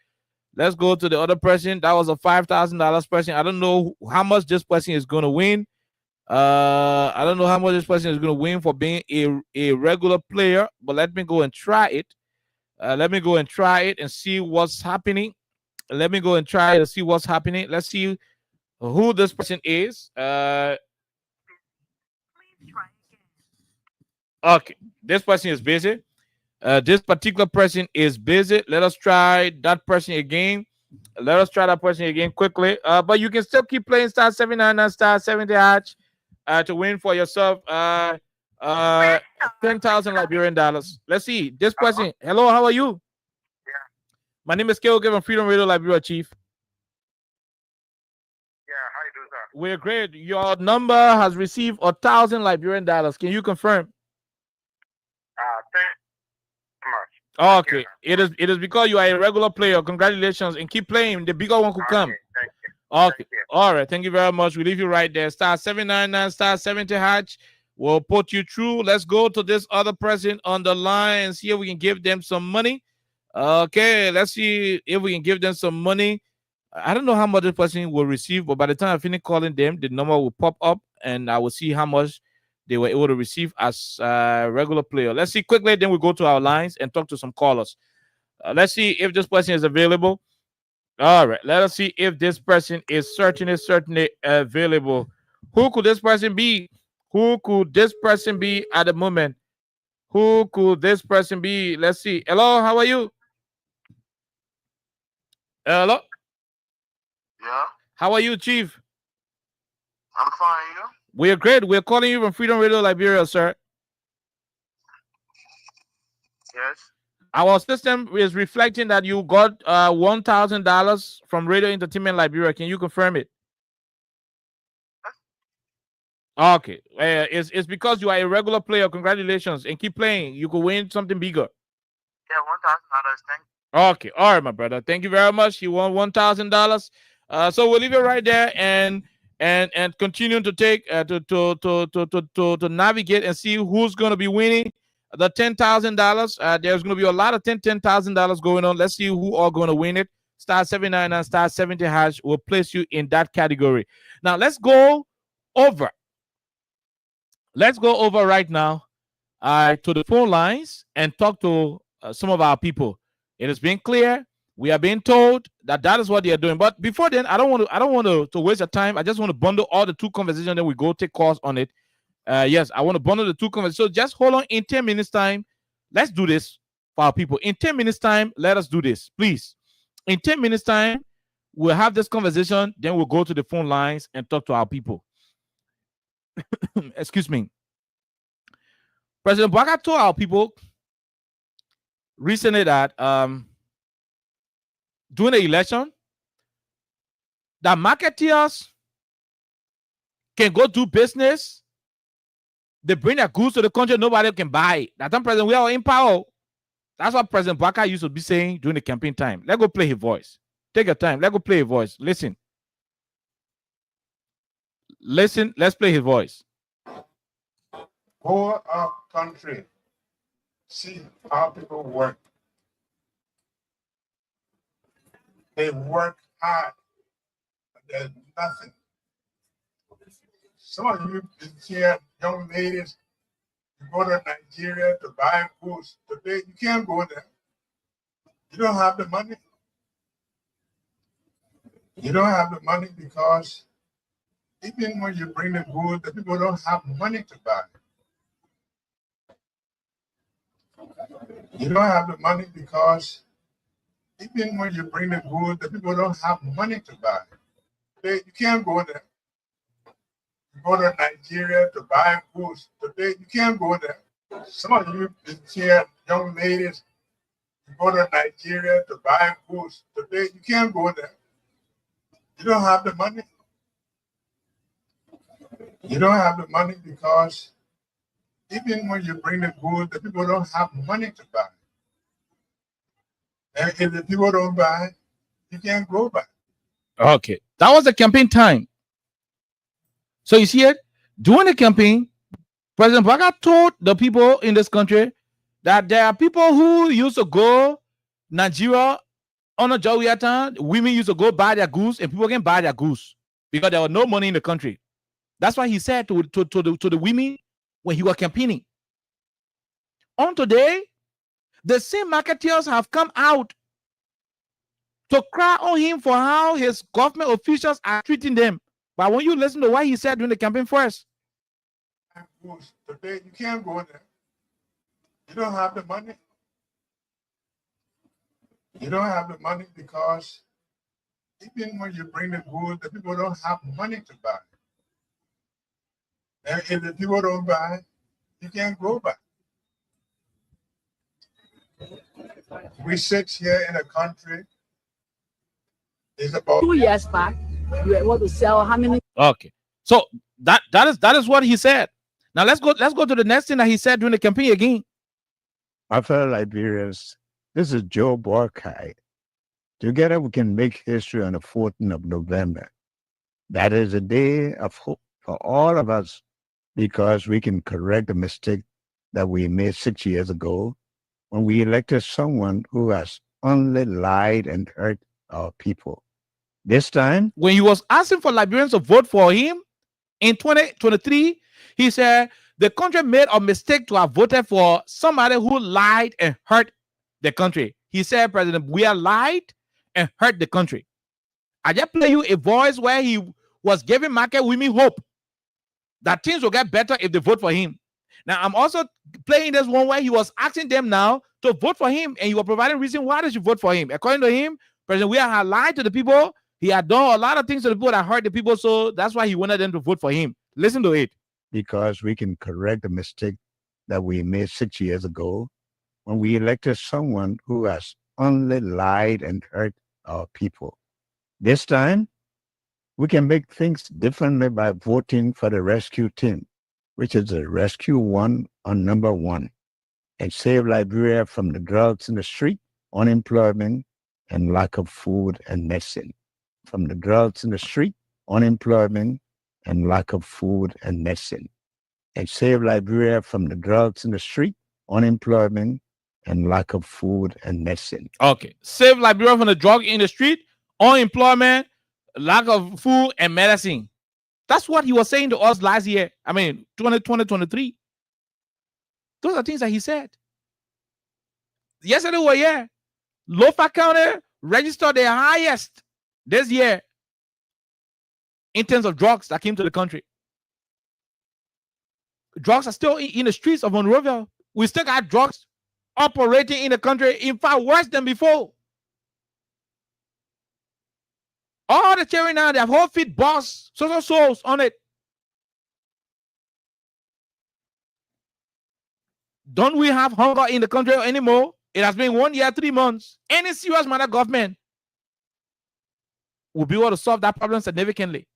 That was a $5,000 person. I don't know how much this person is going to win. I don't know how much this person is going to win for being a regular player. But let me go and try it. Let me go and try it and see what's happening. Let's see who this person is. Okay, this person is busy. This particular person is busy. Let us try that person again. Quickly. But you can still keep playing star 799 star 70 hatch to win for yourself 10,000 Liberian dollars. Let's see this person. Hello, how are you? Yeah. My name is Kale from Freedom Radio Liberia, Chief. How you do, sir? We're great. Your number has received 1,000 Liberian dollars. Can you confirm? Thank you so much. Okay. It is because you are a regular player. Congratulations and keep playing. The bigger one could come. Okay, thank you. Okay. Thank you. All right. Thank you very much. We leave you right there. Star 799 star 70 hatch. We'll put you through. Let's go to this other person on the line and see if we can give them some money. Okay. Let's see if we can give them some money. I don't know how much this person will receive, but by the time I finish calling them, the number will pop up and I will see how much they were able to receive as a regular player. Let's see quickly. Then we go to our lines and talk to some callers. Let's see if this person is available. All right. Let us see if this person is certainly available. Who could this person be? Who could this person be at the moment? Who could this person be? Let's see. Hello, how are you? Hello? Yeah, How are you, Chief? I'm fine. You? We're great. We're calling you from Freedom Radio Liberia, sir. Yes. Our system is reflecting that you got $1,000 from Radio Entertainment Liberia. Can you confirm it? Okay. It's because you are a regular player. Congratulations. And keep playing. You could win something bigger. Yeah, $1,000. Thank you. Okay. All right, my brother. Thank you very much. You won $1,000. So we'll leave it right there and continue to take to navigate and see who's going to be winning the $10,000. There's going to be a lot of $10,000 going on. Let's see who are going to win it. Star 799 star 70 hash will place you in that category. Now let's go over let's go over right now to the phone lines and talk to some of our people. It has been clear. We are being told that is what they are doing. But before then, I don't want to waste your time. I just want to bundle all the two conversations. Then we go take calls on it. Yes, I want to bundle the two conversations. So just hold on. In 10 minutes time, let's do this for our people. In 10 minutes time, let us do this, please. In 10 minutes time, we'll have this conversation. Then we'll go to the phone lines and talk to our people. Excuse me. President Bouaka told our people recently that during the election, that marketeers can go do business. They bring their goods to the country, nobody can buy it. That time, President, we are in power. That's what President Bouaka used to be saying during the campaign time. Let's go play his voice. Take your time. Let's go play his voice. Listen. Listen. Let's play his voice. Go our country, see how people work. They work hard, but there's nothing. Some of you here, young ladies, you go to Nigeria to buy goods. Today, you can't go there. You don't have the money. You don't have the money because even when you bring the goods, the people don't have money to buy. You don't have the money because even when you bring the goods, the people don't have money to buy. You can't go there. You go to Nigeria to buy goods. Today, you can't go there. Some of you here, young ladies, you go to Nigeria to buy goods. Today, you can't go there. You don't have the money. You don't have the money because even when you bring the goods, the people don't have money to buy. And if the people don't buy, you can't go back. Okay. That was the campaign time. So you see it? During the campaign, President Bouaka told the people in this country that there are people who used to go Nigeria on a Jawiyatan. Women used to go buy their goods and people can buy their goods because there was no money in the country. That's why he said to the women when he was campaigning. On today, the same marketeers have come out to cry on him for how his government officials are treating them. But when you listen to what he said during the campaign first, today you can't go there. You don't have the money. You don't have the money because even when you bring the goods, the people don't have money to buy. And if the people don't buy, you can't go back. We sit here in a country. It's about 2 years back. You were able to sell how many? okay. So that is what he said. Now let's go to the next thing that he said during the campaign again. My fellow Liberians, this is Joe Boakai. Together we can make history on the 14th of November. That is a day of hope for all of us because we can correct the mistake that we made 6 years ago when we elected someone who has only lied and hurt our people. This time, when he was asking for Liberians to vote for him in 2023, he said the country made a mistake to have voted for somebody who lied and hurt the country. He said, President, we are lied and hurt the country. I just play you a voice where he was giving market women hope that things will get better if they vote for him. Now, I'm also playing this one where he was asking them now to vote for him, and he was providing reason why they should vote for him. According to him, President, we had lied to the people. He had done a lot of things to the people that hurt the people, so that's why he wanted them to vote for him. Listen to it. Because we can correct the mistake that we made 6 years ago when we elected someone who has only lied and hurt our people. This time, we can make things differently by voting for the rescue team, which is the Rescue One on number 1, and save Liberia from the drugs in the street, unemployment, and lack of food and medicine. From the drugs in the street, unemployment, and lack of food and medicine. And save Liberia from the drugs in the street, unemployment, and lack of food and medicine. Okay. Save Liberia from the drug in the street, unemployment, lack of food and medicine. That's what he was saying to us last year. I mean, 2023. Those are things that he said. Yesterday we were here. Lofa County registered the highest this year in terms of drugs that came to the country. Drugs are still in the streets of Monrovia. We still got drugs operating in the country, in fact, worse than before. All the cherry now, they have whole feet boss, social souls on it. Don't we have hunger in the country anymore? It has been 1 year, 3 months. Any serious matter government will be able to solve that problem significantly.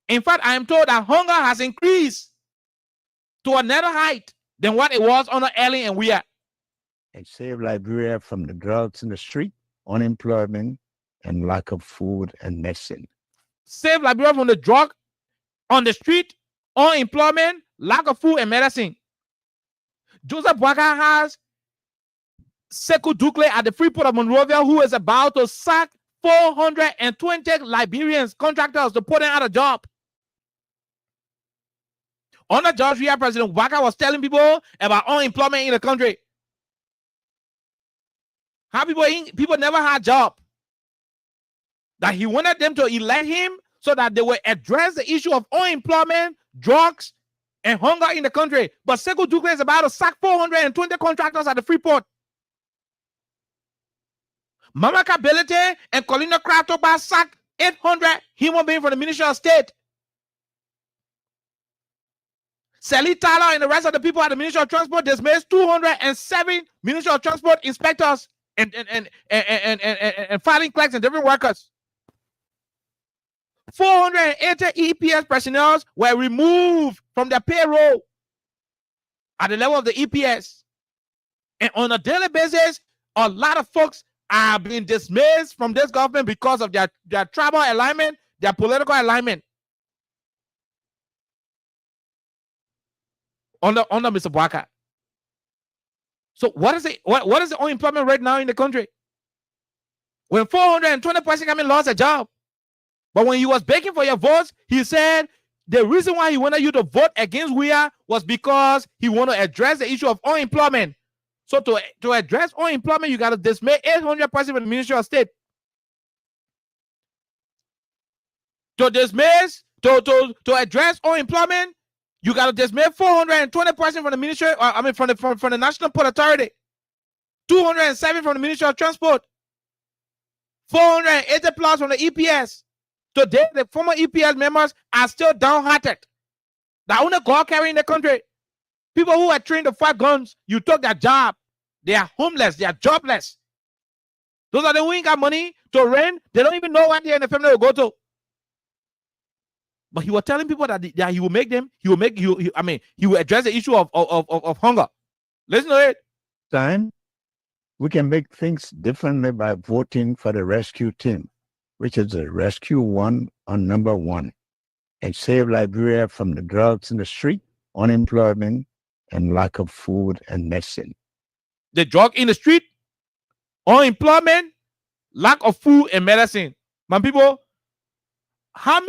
In fact, I am told that hunger has increased to another height than what it was under Ellen and Weir. And save Liberia from the drugs in the street, unemployment, and lack of food and medicine. Save Liberia from the drug on the street, unemployment, lack of food and medicine. Joseph Boakai has Sekou Dukle at the Freeport of Monrovia, who is about to sack 420 Liberians, contractors, to put them out of job. Under George Weah, President Boakai was telling people about unemployment in the country. How people never had a job. That he wanted them to elect him so that they will address the issue of unemployment, drugs, and hunger in the country. But Sekou Dukle is about to sack 420 contractors at the Freeport. Mamaka Belete and Colina Kratoba sacked 800 human beings from the Ministry of State. Sally Tyler and the rest of the people at the Ministry of Transport dismissed 207 Ministry of Transport inspectors and filing clerks and different workers. 480 EPS personnel were removed from their payroll at the level of the EPS. And on a daily basis, a lot of folks are being dismissed from this government because of their tribal alignment, their political alignment. Under Mr. Boakai. So what is the unemployment rate now in the country? When 420 persons come in, lost a job. But when he was begging for your votes, he said the reason why he wanted you to vote against Weah was because he wanted to address the issue of unemployment. So to address unemployment, you got to dismiss 800 persons from the Ministry of State. To dismiss, to address unemployment, you got to dismiss 420 persons from the Ministry, from the National Port Authority, 207 from the Ministry of Transport, 480 plus from the EPS. Today, the former EPS members are still downhearted. The only car carrying the country. People who are trained to fight guns, you took their job. They are homeless. They are jobless. Those are the who ain't got money to rent. They don't even know what they and the family will go to. But he was telling people that he will make them. He will address the issue of hunger. Listen to it. Time, we can make things differently by voting for the rescue team, which is the Rescue One on number 1, and save Liberia from the drugs in the street, unemployment, and lack of food and medicine. The drug in the street, unemployment, lack of food and medicine. My people, how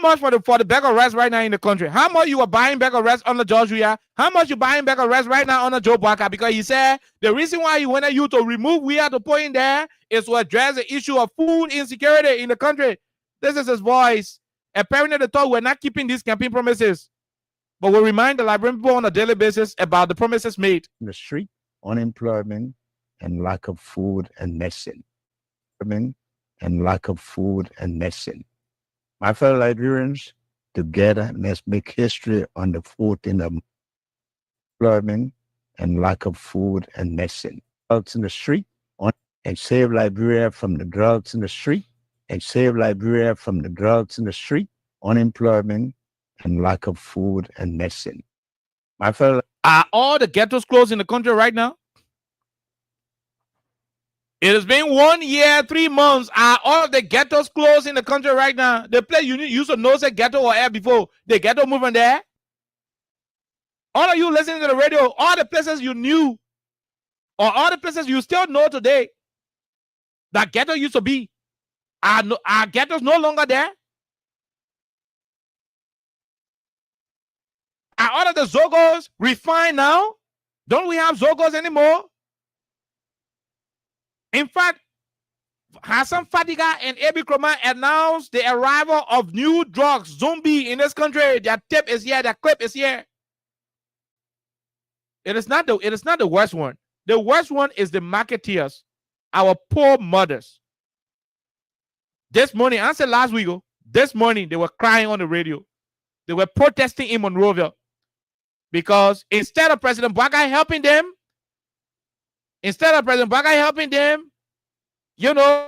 much for the bag of rice right now in the country? How much you are buying bag of rice under George Weah? How much you buying bag of rice right now under Joe Boakai? Because he said the reason why he wanted you to remove Weah to put in there is to address the issue of food insecurity in the country. This is his voice. Apparently, they thought we're not keeping these campaign promises. But we remind the Liberian people on a daily basis about the promises made. In the street, unemployment, and lack of food and medicine. And lack of food and medicine. My fellow Liberians, together, let's make history on the 14th of employment and lack of food and medicine. Drugs in the street, and save Liberia from the drugs in the street, and save Liberia from the drugs in the street, unemployment, and lack of food and medicine. My fellow, are all the ghettos closed in the country right now? It has been 1 year, 3 months. Are all of the ghettos closed in the country right now? The place you used to know say ghetto or air before, the ghetto movement there. All of you listening to the radio, all the places you knew, or all the places you still know today, that ghetto used to be, are ghettos no longer there? Are all of the Zogos refined now? Don't we have Zogos anymore? In fact, Hassan Fadiga and Abi Kroma announced the arrival of new drugs, zombie, in this country. Their tip is here, their clip is here. It is not the worst one. The worst one is the marketeers, our poor mothers. This morning, I said last week, this morning they were crying on the radio. They were protesting in Monrovia because instead of President Boakai helping them, you know,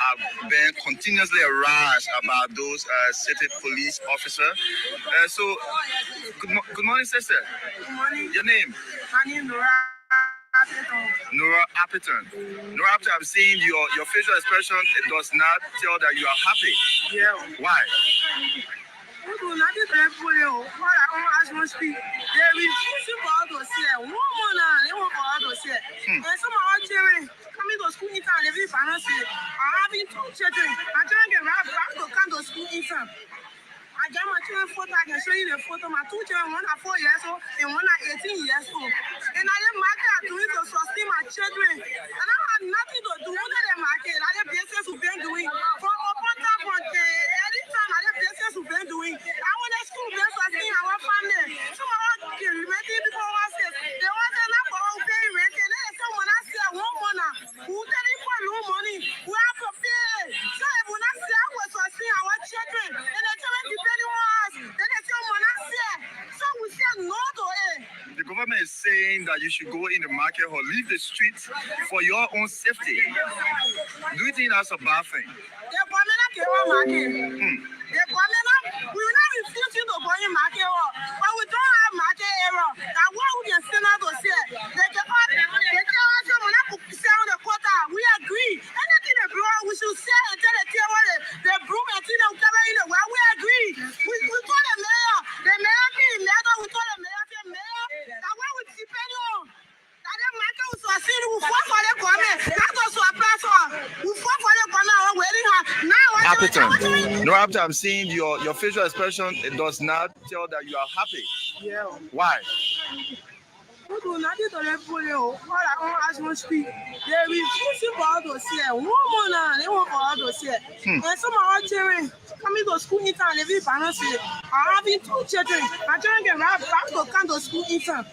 have been continuously harassed about those city police officers. So, good morning, sister. Good morning. Your name? My name is Nora Appleton. Nora Appleton. Nora Appleton, I'm seeing your facial expression. It does not tell that you are happy. Yeah. Why? We do not get that for you. What I don't ask one speak. They refuse for us to say. One more now, they want for us to say. And some of our children coming to school in time, they be financially. I having 2 children. My children get back to come to school in time. I got my children photo. I can show you the photo. My 2 children, one are 4 years old and one are 18 years old. And I didn't market doing to sustain my children. And I had nothing to do with the market. I did business we've been doing from upon top on the anytime I did business we've been doing. I went to school based sustain our family. Some of our renting before was it. There was enough for all paying rent. And then someone I said one money. Who tell you for no money? We have to pay. So if we not say I was sustain our children and the children depending on us, then they say when I say. So we said no to it. The government is saying that you should go in the market or leave the streets for your own safety. Do you think that's a bad thing? The government came on market. The government, we will not refuse you to go in market, but we don't have market error. Now what we can send out to say? They tell us when I say on the quota, we agree. Anything they blow, we should say and tell the team the broom and thing they cover in the way. We agree. We told the mayor came later, we told the mayor, that what we depend on. That the market was succeeding, we fought for the government. That was our platform. We fought for the government, we're waiting her. Now Appleton. No, after I'm seeing your facial expression, it does not tell that you are happy. Yeah. Why? We do not get to the polio. What I don't ask one speak. They refuse for us to say. One more now, they want for us to say. And some of our children coming to school in time, they be financially. I having 2 children. My children get back to come to school in time.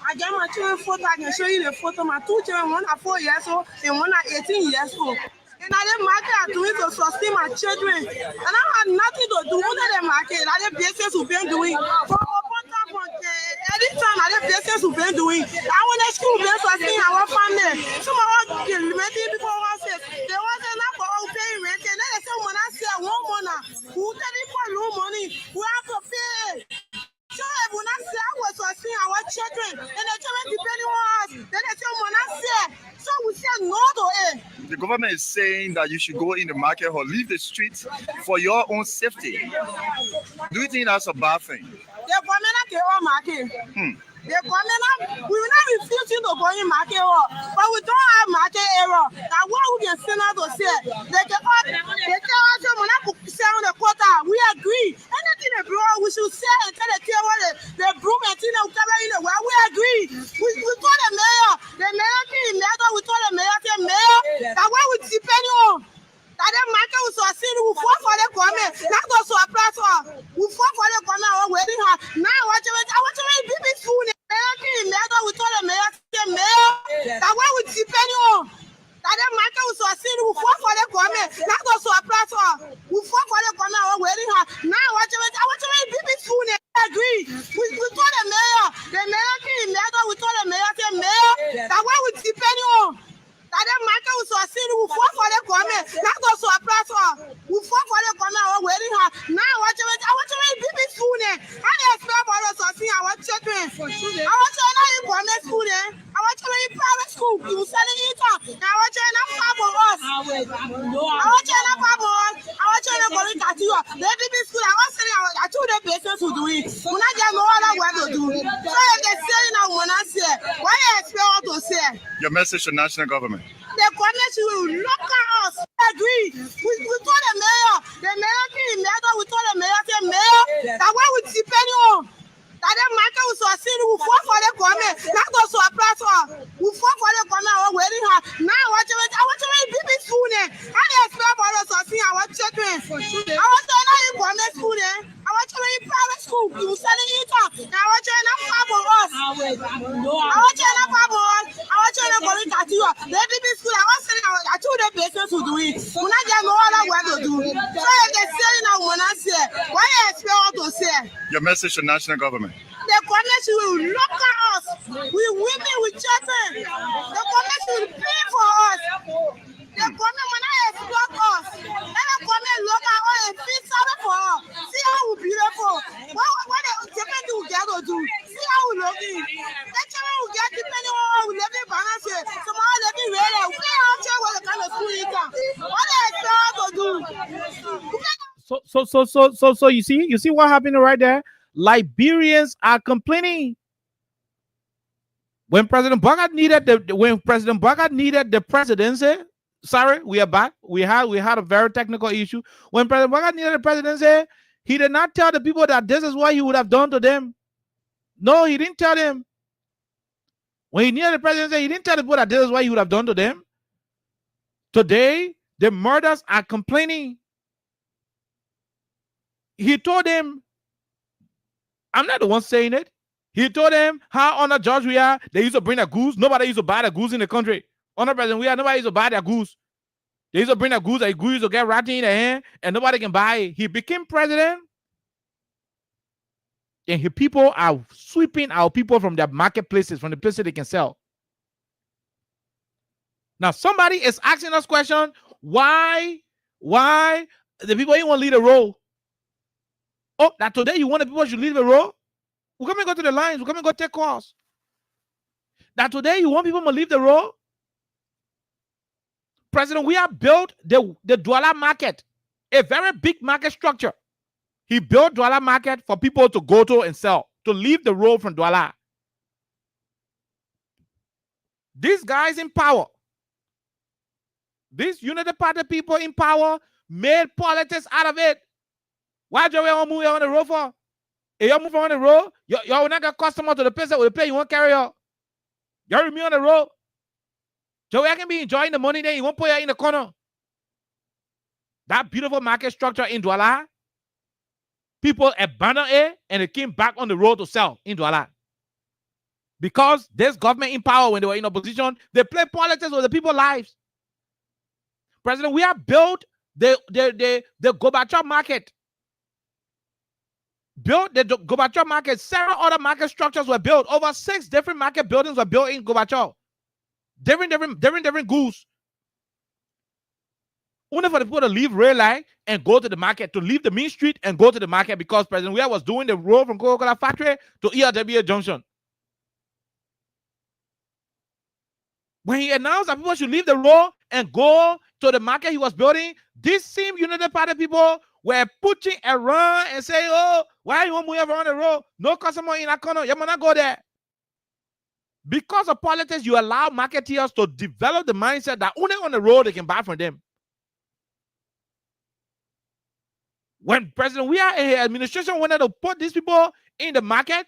I got my children photo. I can show you the photo. My 2 children, one are 4 years old and one are 18 years old. And I didn't market doing to sustain my children. And I had nothing to do with the market. I did business we've been doing. From upon top on the anytime I did business we've been doing. I went to school based sustain our family. Some of our renting before was it. There was enough for all paying rent. And then they said when I said one money, who tell you for no money? We have to pay. So when I say I was sustain our children, and the children depending on us, then they say when I said, so we said no to it. The government is saying that you should go in the market or leave the streets for your own safety. Do you think that's a bad thing? The government came on market. The government, we will not refuse you to go in market, but we don't have market error. Now what we can send out to say? They tell us when I say on the quota, we agree. Anything they blow, we should say and tell the team the broom and thing they cover in the way. We agree. We told the mayor came later, we told the mayor, that what we depend on. That the market was succeeding, we fought for the government. That was our platform. We fought for the government, we're waiting her. Now I want to make baby soon. We told the mayor, that what we depend on. That the market was succeeding, we fought for the government. That was our platform. We fought for the government, we're waiting her. Now I want to make baby soon. I agree. We told the mayor came later, we told the mayor, that what we depend on. That the market was succeeding, we fought for the government. That was our platform. We fought for the government, we're waiting her. Now I want to make baby soon. I expect for us to see our children. I want to know in government school. I want to in private school. You selling it up. I want to know five of us. I want to know 5 of us. I want to know going to do. They baby school. I want to say I told the business to do it. When I get no other way to do. So if they say now when I say, what you expect to say? Your message to national government. The government will look at us. Agree. We told the mayor came later, we told the mayor, that what we depend on. That the market was succeeding, we fought for the government. That was our platform. We fought for the government, we're waiting her. Now I want to make baby soon. I expect for us to see our children. I want to know in government school. I want to in private school. You selling it up. I want to know 5 of us. I want to know 5 of us. I want to know going to do. They baby school. I want to say I told the business to do it. When I get no other way to do. So if they say now when I say, what you expect to say? Your message to national government. The government will look at us. We women, we children. The government will pay for us. The government, when I exploit What they expect us to do? So you see what happened right there? Liberians are complaining. When President Bogart needed the presidency, sorry, we are back. We had a very technical issue. When President Bogart needed the presidency, he did not tell the people that this is what he would have done to them. No, he didn't tell them. When he needed the presidency, he didn't tell the people that this is what he would have done to them. Today, the murders are complaining. He told them, I'm not the one saying it. He told them how on a judge we are. They used to bring a goose. Nobody used to buy the goose in the country. On the president we are, nobody used to buy their goose. They used to bring a goose used to get rotting in their hand, and nobody can buy it. He became president, and people are sweeping our people from their marketplaces, from the places they can sell. Now somebody is asking us question: why the people you want to lead the road? Oh, that today you want the people should lead the road? We're coming to go to the lines. We're coming to go take calls. That today you want people to leave the road? President, we have built the Douala market, a very big market structure. He built Douala market for people to go to and sell, to leave the road from Douala. These guys in power, these Unity Party people in power made politics out of it. Why do you move on the road for? If you move on the road, y'all will not get customer to the place that will pay. You won't carry out. Y'all with me on the road. So I can be enjoying the money there. You won't put you in the corner. That beautiful market structure in Douala, people abandoned it and they came back on the road to sell in Douala. Because this government in power, when they were in opposition, they play politics with the people's lives. President, we have built the Gorbachev market. Built the Gorbachev market. Several other market structures were built. Over 6 different market buildings were built in Gorbachev. Different goods. Only for the people to leave Red Light and go to the market, to leave the main street and go to the market, because President Weah was doing the road from Coca-Cola factory to ERWA Junction. When he announced that people should leave the road and go to the market he was building, these same Unity Party people were pushing around and saying, oh, why you want to move around the road? No customer in that corner. You might not go there. Because of politics, you allow marketeers to develop the mindset that only on the road they can buy from them. When President Weah and his administration wanted to put these people in the market,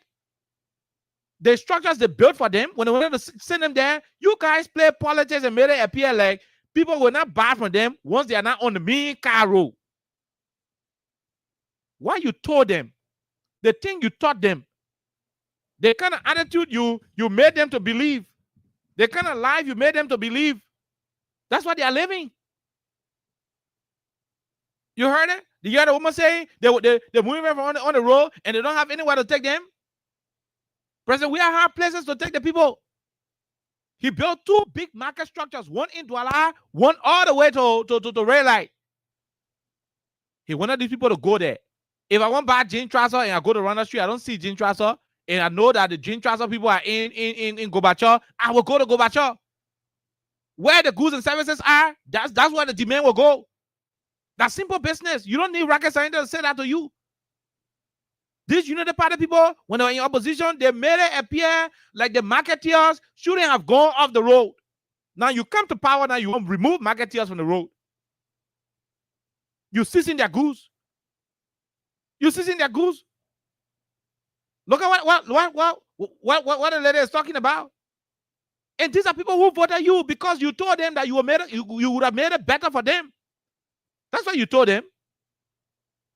the structures they built for them, when they wanted to send them there, you guys play politics and made it appear like people will not buy from them once they are not on the main car road. Why you told them? The thing you taught them, the kind of attitude you made them to believe, the kind of life you made them to believe, that's what they are living. You heard it? Did you hear the woman say they're moving on the road and they don't have anywhere to take them? President, we have places to take the people. He built 2 big market structures, one in Douala, one all the way to Red Light. He wanted these people to go there. If I want to buy Jean Trasser and I go to Ronald Street, I don't see Jean Trasser, and I know that the Jean Trasser people are in Gorbachev, I will go to Gorbachev. Where the goods and services are, that's where the demand will go. That's simple business. You don't need rocket scientists to say that to you. These Unity Party people, when they were in opposition, they made it appear like the marketeers shouldn't have gone off the road. Now you come to power, now you want to remove marketeers from the road. You're seizing their goods. You're seizing their goods. Look at what the lady is talking about. And these are people who voted you because you told them that you would have made it better for them. That's what you told them.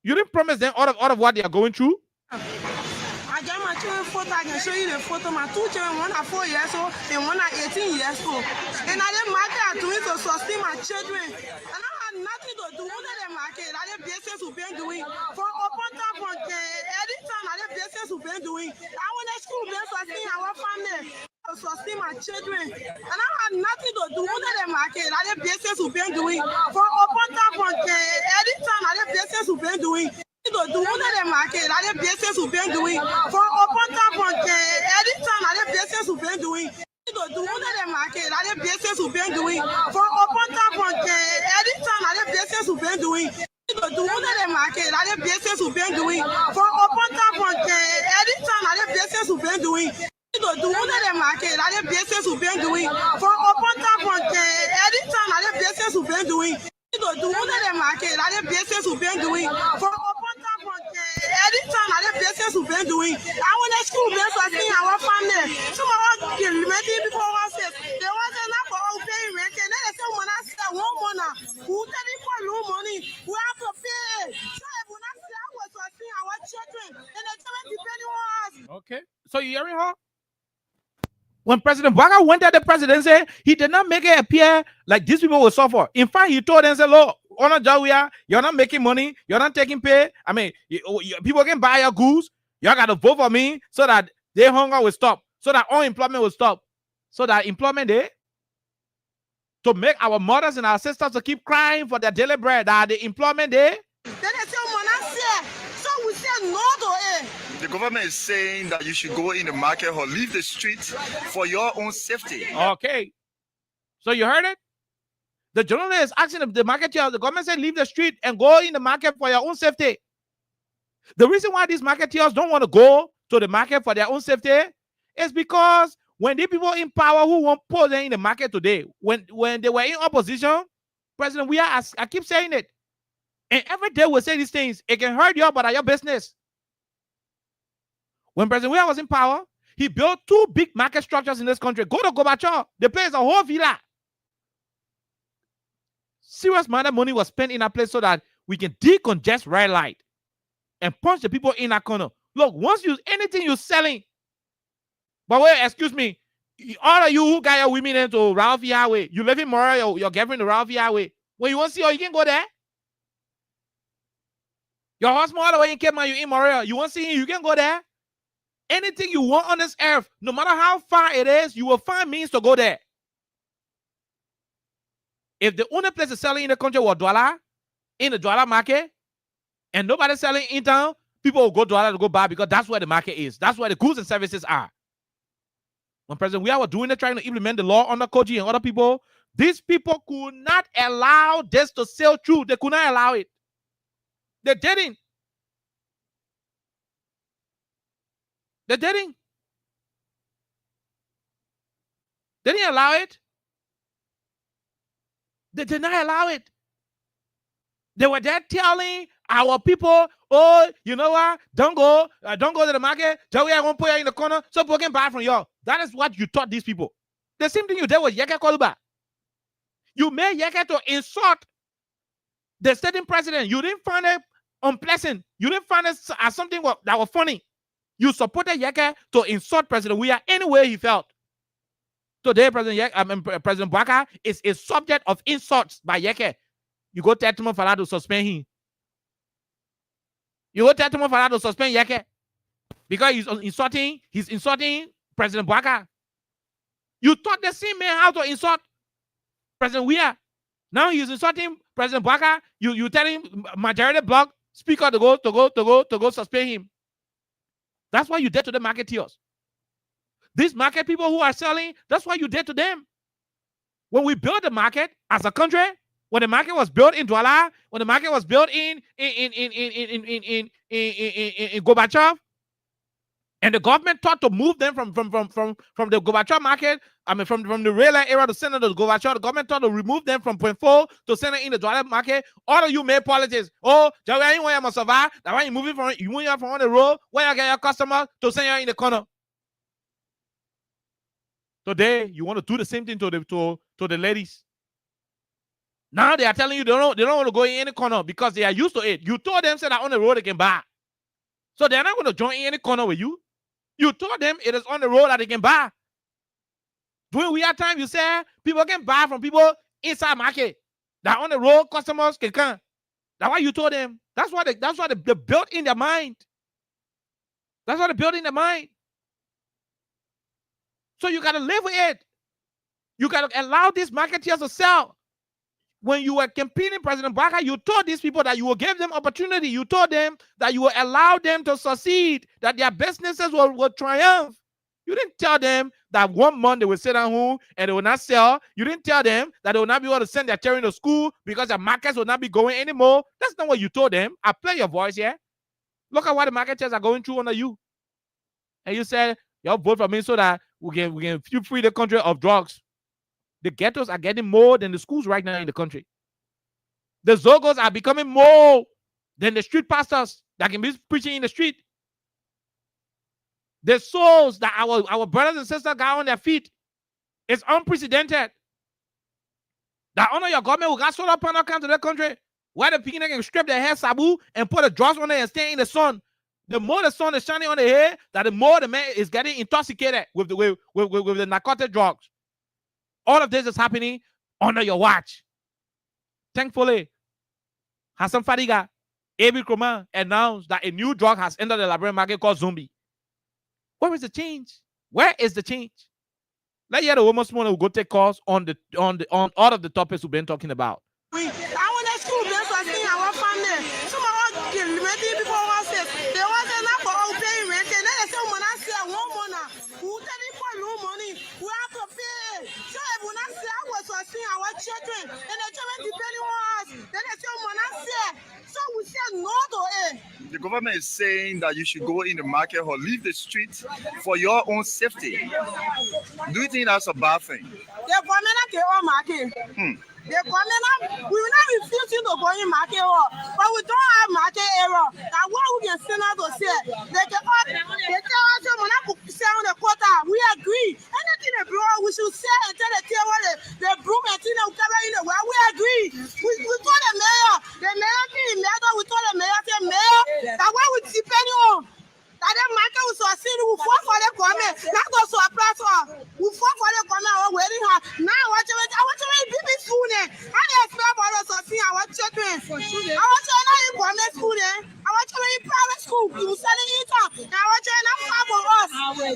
You didn't promise them all of what they are going through. I got my children photo. I can show you the photo. My 2 children, one are 4 years old and one are 18 years old. And I didn't market doing to sustain my children. And I had nothing to do with the market. I did business we've been doing for open top on every time. I did business we've been doing. I went to school, been sustain our family, to sustain my children. And I had nothing to do with the market. I did business we've been doing for open top on every time. I did business we've been doing. To do the market, I did business we've been doing for open top on every time. I did business we've been doing. To do the market, I did business we've been doing for open top on the business we've been doing. For open time, for anytime, the business we've been doing. To do the market, the business we've been doing. For open time, for anytime, the business we've been doing. To do the market, the business we've been doing. For open time, for anytime, the business we've been doing. I want to school based on our family. Some of us many people want to say they want enough for all paying rent, and then they say when I say one money, who tell you for no money, we have to pay. So when I say I was seeing our children, and the children depending on us. Okay. So you hearing her? When President Baka went at the presidency, he did not make it appear like these people will suffer. In fact, he told them, say, look, you're not making money, you're not taking pay. I mean, people can buy your goods. Y'all got to vote for me so that their hunger will stop, so that unemployment will stop, so that employment day to make our mothers and our sisters to keep crying for their daily bread, that the employment day. Then they say when I say, so we say no to it. The government is saying that you should go in the market or leave the streets for your own safety. Okay. So you heard it? The journalist is asking the marketeers, the government said leave the street and go in the market for your own safety. The reason why these marketeers don't want to go to the market for their own safety is because when the people in power who won't put them in the market today, when they were in opposition, President Weah, I keep saying it, and every day we say these things, it can hurt you, but are your business. When President Weah was in power, he built 2 big market structures in this country. Go to Gorbachev, the place a whole villa. Serious amount of money was spent in that place so that we can decongest red light and punch the people in that corner. Look, once you anything you're selling, but wait, excuse me, all of you who got your women into Ralph Yahweh, you live in Mora, your girlfriend to Ralph Yahweh. When you want to see her, you can go there. Your husband all the way in Cape Man, you in Montreal. You want to see him, you can go there. Anything you want on this earth, no matter how far it is, you will find means to go there. If the only place is selling in the country was Douala, in the Douala market, and nobody's selling in town, people will go Douala to go buy because that's where the market is. That's where the goods and services are. When President Weah was doing it, trying to implement the law under Koji and other people, these people could not allow this to sail through. They could not allow it. They didn't. They didn't. They didn't allow it. They did not allow it. They were there telling our people, oh, you know what? Don't go to the market. Joey, I won't put you in the corner so people can buy from you. That is what you taught these people. The same thing you did with Yeke Koluba. You made Yeke to insult the sitting president. You didn't find it unpleasant. You didn't find it as something that was funny. You supported Yeke to insult President Weah any way he felt. Today, President Baka is a subject of insults by Yeke. You go tell Timo Farah to suspend him. You go tell Timo Farah to suspend Yeke because he's insulting President Baka. You taught the same man how to insult President Weah. Now he's insulting President Baka. You tell him majority block speaker to go suspend him. That's what you did to the marketeers. These market people who are selling, that's what you did to them. When we built the market as a country, when the market was built in Douala, when the market was built in Gorbachev, and the government thought to move them from the Gorbachev market, I mean from the rail era to send them to Gorbachev, the government thought to remove them from Point 4 to send them in the Douala market. All of you made politics. Oh, Joey, you want to survive? That's why you moving from on the road where you get your customers to send you in the corner. Today, you want to do the same thing to the ladies. Now they are telling you they don't want to go in any corner because they are used to it. You told them say that on the road they can buy. So they're not going to join in any corner with you. You told them it is on the road that they can buy. During Weah time, you said people can buy from people inside market. That on the road customers can come. That's why you told them. That's why they built in their mind. That's what they built in their mind. So you got to live with it. You got to allow these marketeers to sell. When you were campaigning President Baka, you told these people that you will give them opportunity. You told them that you will allow them to succeed, that their businesses will triumph. You didn't tell them that 1 month they will sit at home and they will not sell. You didn't tell them that they will not be able to send their children to school because the markets will not be going anymore. That's not what you told them. I play your voice here. Look at what the marketers are going through under you. And you said, y'all vote for me so that we can free the country of drugs. The ghettos are getting more than the schools right now in the country. The Zogos are becoming more than the street pastors that can be preaching in the street. The souls that our brothers and sisters got on their feet is unprecedented. That under your government will got solar panel come to the country where the people can strip their hair sabu and put a dross on it and stay in the sun. The more the sun is shining on the hair, that the more the man is getting intoxicated with the narcotic drugs. All of this is happening under your watch. Thankfully, Hassan Fadiga, Abiy Kroma announced that a new drug has entered the Liberian market called Zombie. Where is the change? Where is the change? Let's hear the woman's morning will go take calls on all of the topics we've been talking about. I want that school best I think our family. Some of our people want to say they want enough for all paying rent. And then they say when I say one money, who tell me for no money, we have to pay. So when I say I was seeing our children, and the children depending on us, then they say when I say, so we said no to it. The government is saying that you should go in the market or leave the streets for your own safety. Do you think that's a bad thing? The government can all market. The government, we will not refuse to go in market, but we don't have market error. Now what we can send out to say, they tell us when I put sell on the quota, we agree. Anything they bring, we should say and tell the table the broom and thing they cover in the well. We agree. We told the mayor we told the mayor that what we depend on. That the market was succeed, we fought for the government, not go to a platform. We fought for the government, we're waiting her. Now I want to be soon. I expect for us to see our children. I want to know in government school, I want to in private school, you selling it up. I want to know for us. I want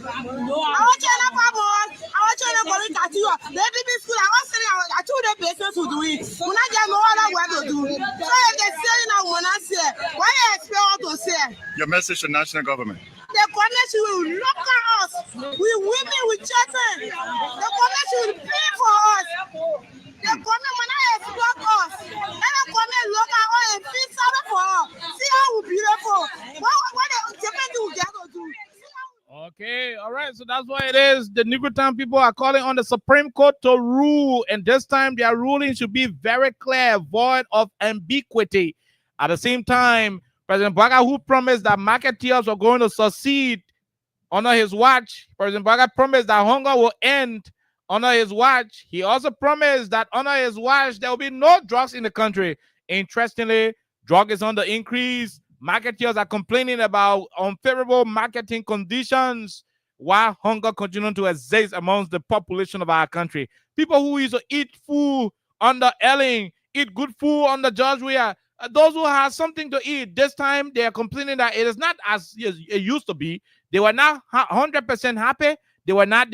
to know for us. I want to know for it at you. The BB school, I want to say I told the business to do it. When I get no other way to do. So if they say now when I say, what I expect to say? Your message to national government. The government will look at us. We women, we children. The government will pay for us. The government when I exploit us. And the government look at us and feel sorry for us. See how we beautiful. What the government will get to do. Okay, all right. So that's why it is. The Negro Town people are calling on the Supreme Court to rule. And this time their ruling should be very clear, void of ambiguity. At the same time, President Baga, who promised that marketeers are going to succeed under his watch, President Baga promised that hunger will end under his watch. He also promised that under his watch, there will be no drugs in the country. Interestingly, drug is on the increase. Marketeers are complaining about unfavorable marketing conditions while hunger continues to exist amongst the population of our country. People who used to eat food under Elling, eat good food under George Weah, those who have something to eat, this time they are complaining that it is not as it used to be. They were not 100% happy. They were not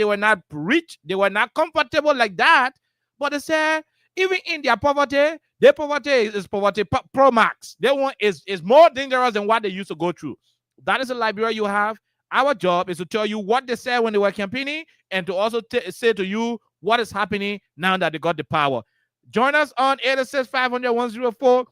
rich. They were not comfortable like that. But they say even in their poverty is poverty pro max. Their one is more dangerous than what they used to go through. That is the Liberia you have. Our job is to tell you what they said when they were campaigning and to also say to you what is happening now that they got the power. Join us on 86500-104.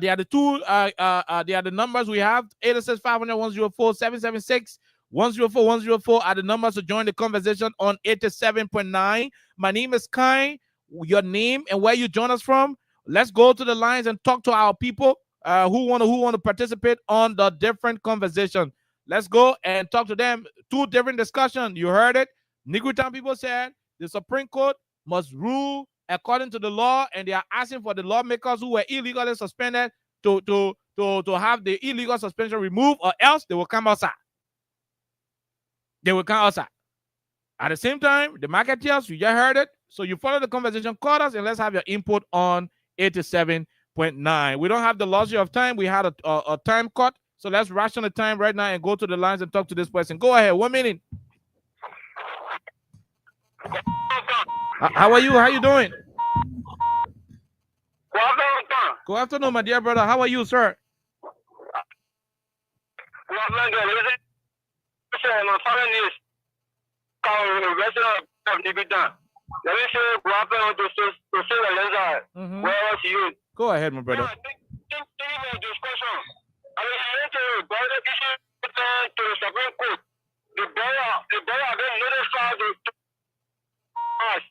They are the two. They are the numbers we have. 86500-104, 776-104-104 are the numbers to join the conversation on 87.9. My name is Kai. Your name and where you join us from. Let's go to the lines and talk to our people who want to participate on the different conversation. Let's go and talk to them. Two different discussions. You heard it. Negro Town people said the Supreme Court must rule according to the law, and they are asking for the lawmakers who were illegally suspended to have the illegal suspension removed, or else they will come outside. They will come outside. At the same time, the marketeers, you just heard it. So you follow the conversation, call us, and let's have your input on 87.9. We don't have the luxury of time. We had a time cut. So let's ration the time right now and go to the lines and talk to this person. Go ahead. 1 minute. How are you? How you doing? Good afternoon, my dear brother. How are you, sir? resident of Nibitan. Let me say what happened to say the lens. Where was you? Go ahead, my brother. Think of discussion. I mean, you need to go to the Supreme Court. The borough have been notified to us.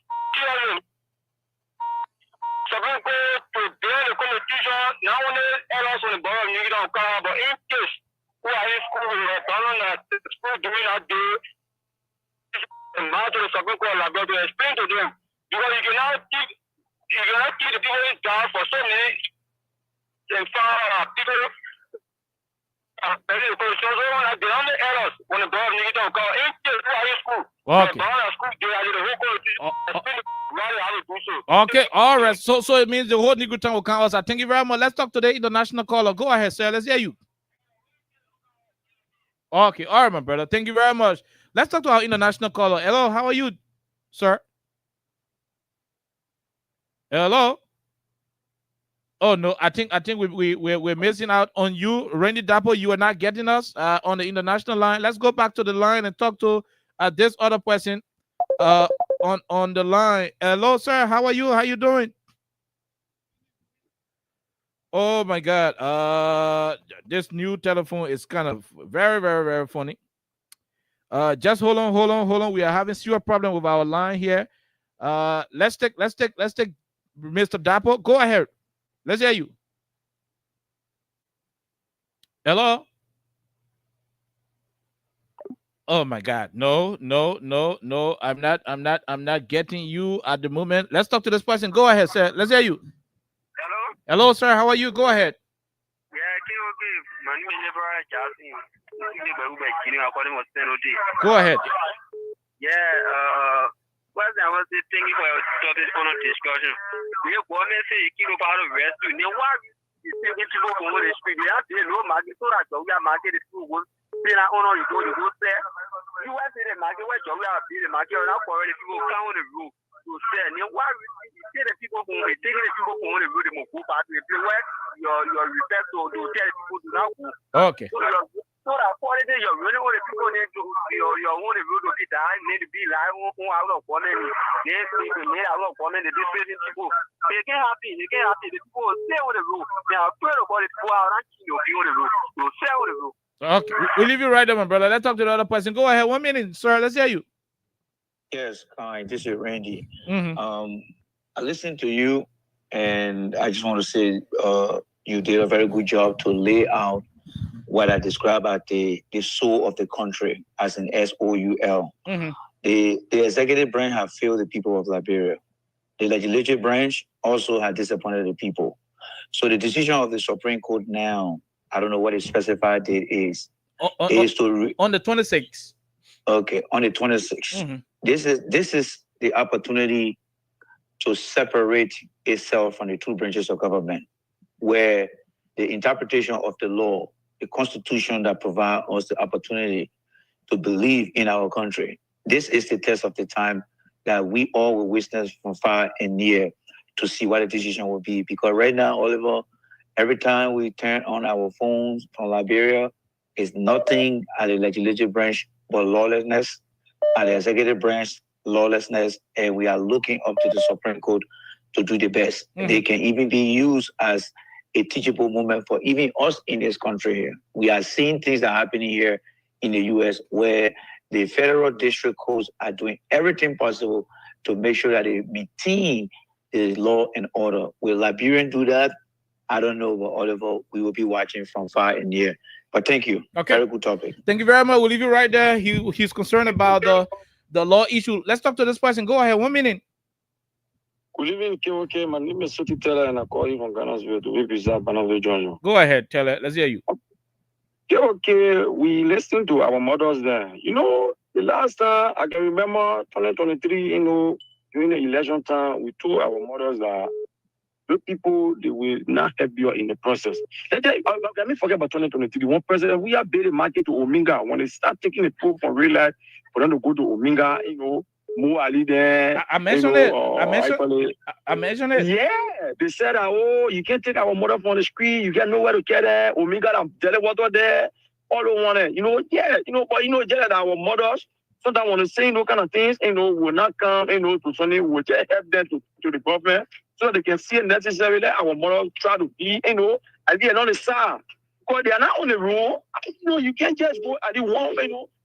Supreme Court to build the constitution, not only errors on the borough of New York, but in case who are in school, we are bound at school during that day, and now to the Supreme Court, like to explain to them, because you cannot keep the people in down for so many and people. The only errors when the borough of New York, in case who are in school, Okay. Okay, all right. So it means the whole Negro Town will count us. Thank you very much. Let's talk to the international caller. Go ahead, sir. Let's hear you. Okay, all right, my brother. Thank you very much. Let's talk to our international caller. Hello, how are you, sir? Hello. Oh no, I think we're missing out on you, Randy Dapo. You are not getting us on the international line. Let's go back to the line and talk to this other person on the line. Hello, sir. How are you? How you doing? Oh my God. This new telephone is kind of very, very, very funny. Just hold on. We are having serious problem with our line here. Let's take Mr. Dapo. Go ahead. Let's hear you. Hello. Oh my God. No. I'm not getting you at the moment. Let's talk to this person. Go ahead, sir. Let's hear you. Hello, sir. How are you? Go ahead. Go ahead. First, I want to thank you for your topic on discussion. We have one say you keep out of rest. You know why you think it's going to speak? We have to know market so that we are market is too good. Then I honor you go to go there. You want to the market where we are the market or not for the people count the rule to say. You know why you say the people who are taking the people who want to do the move back to the where your respect to tell people to now. Okay. So that for the you're really what the people need to your own road to be done, need to be like who out of women, they out of women, the different people. They can't happy, the people stay on the road. They are afraid about it for our you on the road. You stay on the road. Okay. We'll leave you right there, my brother. Let's talk to the other person. Go ahead. 1 minute, sir. Let's hear you. Yes, this is Randy. I listened to you, and I just want to say you did a very good job to lay out what I describe as the soul of the country, as in SOUL. The executive branch have failed the people of Liberia. The legislative branch also has disappointed the people. So the decision of the Supreme Court now, I don't know what the specified date is. On the 26th. Okay, on the 26th. This is the opportunity to separate itself from the two branches of government, where the interpretation of the law, the Constitution that provides us the opportunity to believe in our country. This is the test of the time that we all will witness from far and near to see what the decision will be. Because right now, Oliver, every time we turn on our phones from Liberia, it's nothing at the legislative branch but lawlessness, at the executive branch, lawlessness, and we are looking up to the Supreme Court to do the best. They can even be used as a teachable moment for even us in this country here. We are seeing things that are happening here in the U.S. where the federal district courts are doing everything possible to make sure that they maintain the law and order. Will Liberian do that? I don't know, but Oliver, we will be watching from far and near. But thank you. Okay. Very good topic. Thank you very much. We'll leave you right there. He's concerned about the law issue. Let's talk to this person. Go ahead. 1 minute. Good evening, KOK. My name is Soti Teller, and I call you from Ghana's Georgia. Go ahead, Teller. Let's hear you. KOK, we listened to our mothers there. You know, the last time I can remember 2023, you know, during the election time, we told our mothers that the people, they will not help you in the process. Let me forget about 2023. One president, we are building market to Ominga. When they start taking the pool from real life, for them to go to Ominga, you know, Mo Ali there. I mentioned it. I mentioned it. Yeah. They said, oh, you can't take our mother from the screen. You get nowhere to get there. Omega and Jelly Water there. All the one. You know, yeah. You know, but you know, just our mothers Sometimes when they say those kind of things, will not come, to Sunday, will just help them to the government so that they can see necessarily that our mothers try to be, at the end of the side. Because they are not on the road. You can't just go at the one,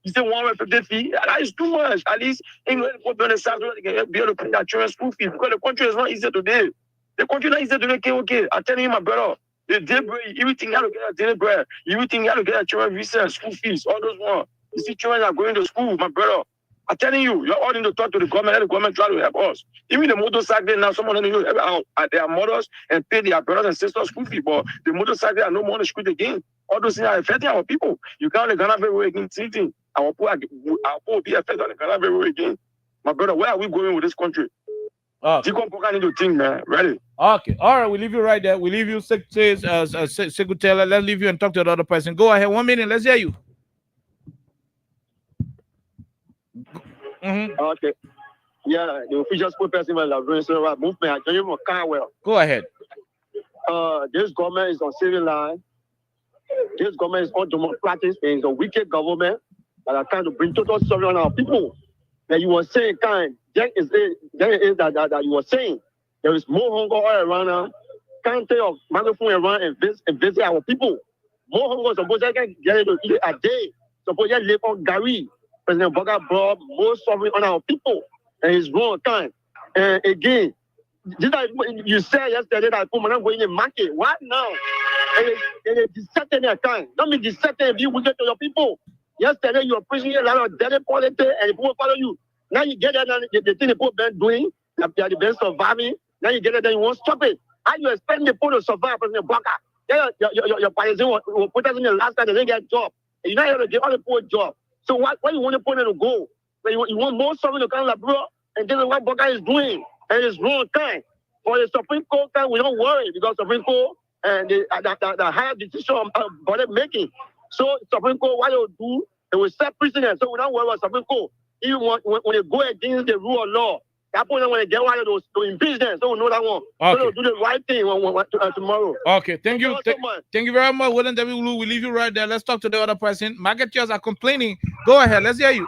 you say 150 feet. That is too much. At least, put on the side so they can be able to pay their children's school fees. Because the country is not easy today. The country is not easy today, okay. I'm telling you, my brother, the day bread, everything you have to get a daily bread. Everything you have to get a children's visa, school fees, all those ones. You see, children are going to school, my brother. I'm telling you, you're all in to talk to the government, and the government try to help us. Even the motorcycle now, some of them help their mothers and pay their brothers and sisters school fees, but the motorcycle are no more on the street again. All those things are affecting our people. You can't the Ghana very well again. Thinking our poor will be affected on the Ghana very well again. My brother, where are we going with this country? Okay. Need to think, man. Ready? Okay. All right. We leave you right there. We leave you, Sekou Taylor. Let's leave you and talk to the other person. Go ahead. 1 minute. Let's hear you. Okay. Yeah, the official spokesperson of the Venezuela movement, I tell you, Carwell. Go ahead. This government is on civil line. This government is undemocratic and it's a wicked government that are trying to bring total suffering on our people. That you were saying, that you were saying there is more hunger all around now. Can't take your microphone around and visit our people. More hunger, suppose I can get it to eat a day. Suppose I live on Gary. President Boga brought more suffering on our people, and it's wrong time. And again, you said yesterday that people are not going in the market. What now? And it's decepting their time. Don't be deceptive and be wicked to your people. Yesterday, you were preaching a lot of dirty politics, and people follow you. Now you get that, the thing the people been doing, they've been surviving. Now you get it, then you won't stop it. How you expect the people to survive, President Boga? Your partisan will put us in the last time they didn't get a job. And you're not able to get all the poor job. So why you want to put them to go? You want more something to come, bro, and this is what Boga is doing. And it's wrong time. For the Supreme Court, we don't worry because Supreme Court and the higher decision about it making. So Supreme Court, what they will do, they will set precedent. So we don't worry about Supreme Court. Even when they go against the rule of law, that point when they get one of those to impeach them, so we know that one. Okay. So they'll do the right thing tomorrow. Okay, thank you. Thank you very much, William W. Blue. We leave you right there. Let's talk to the other person. Marketeers are complaining. Go ahead. Let's hear you.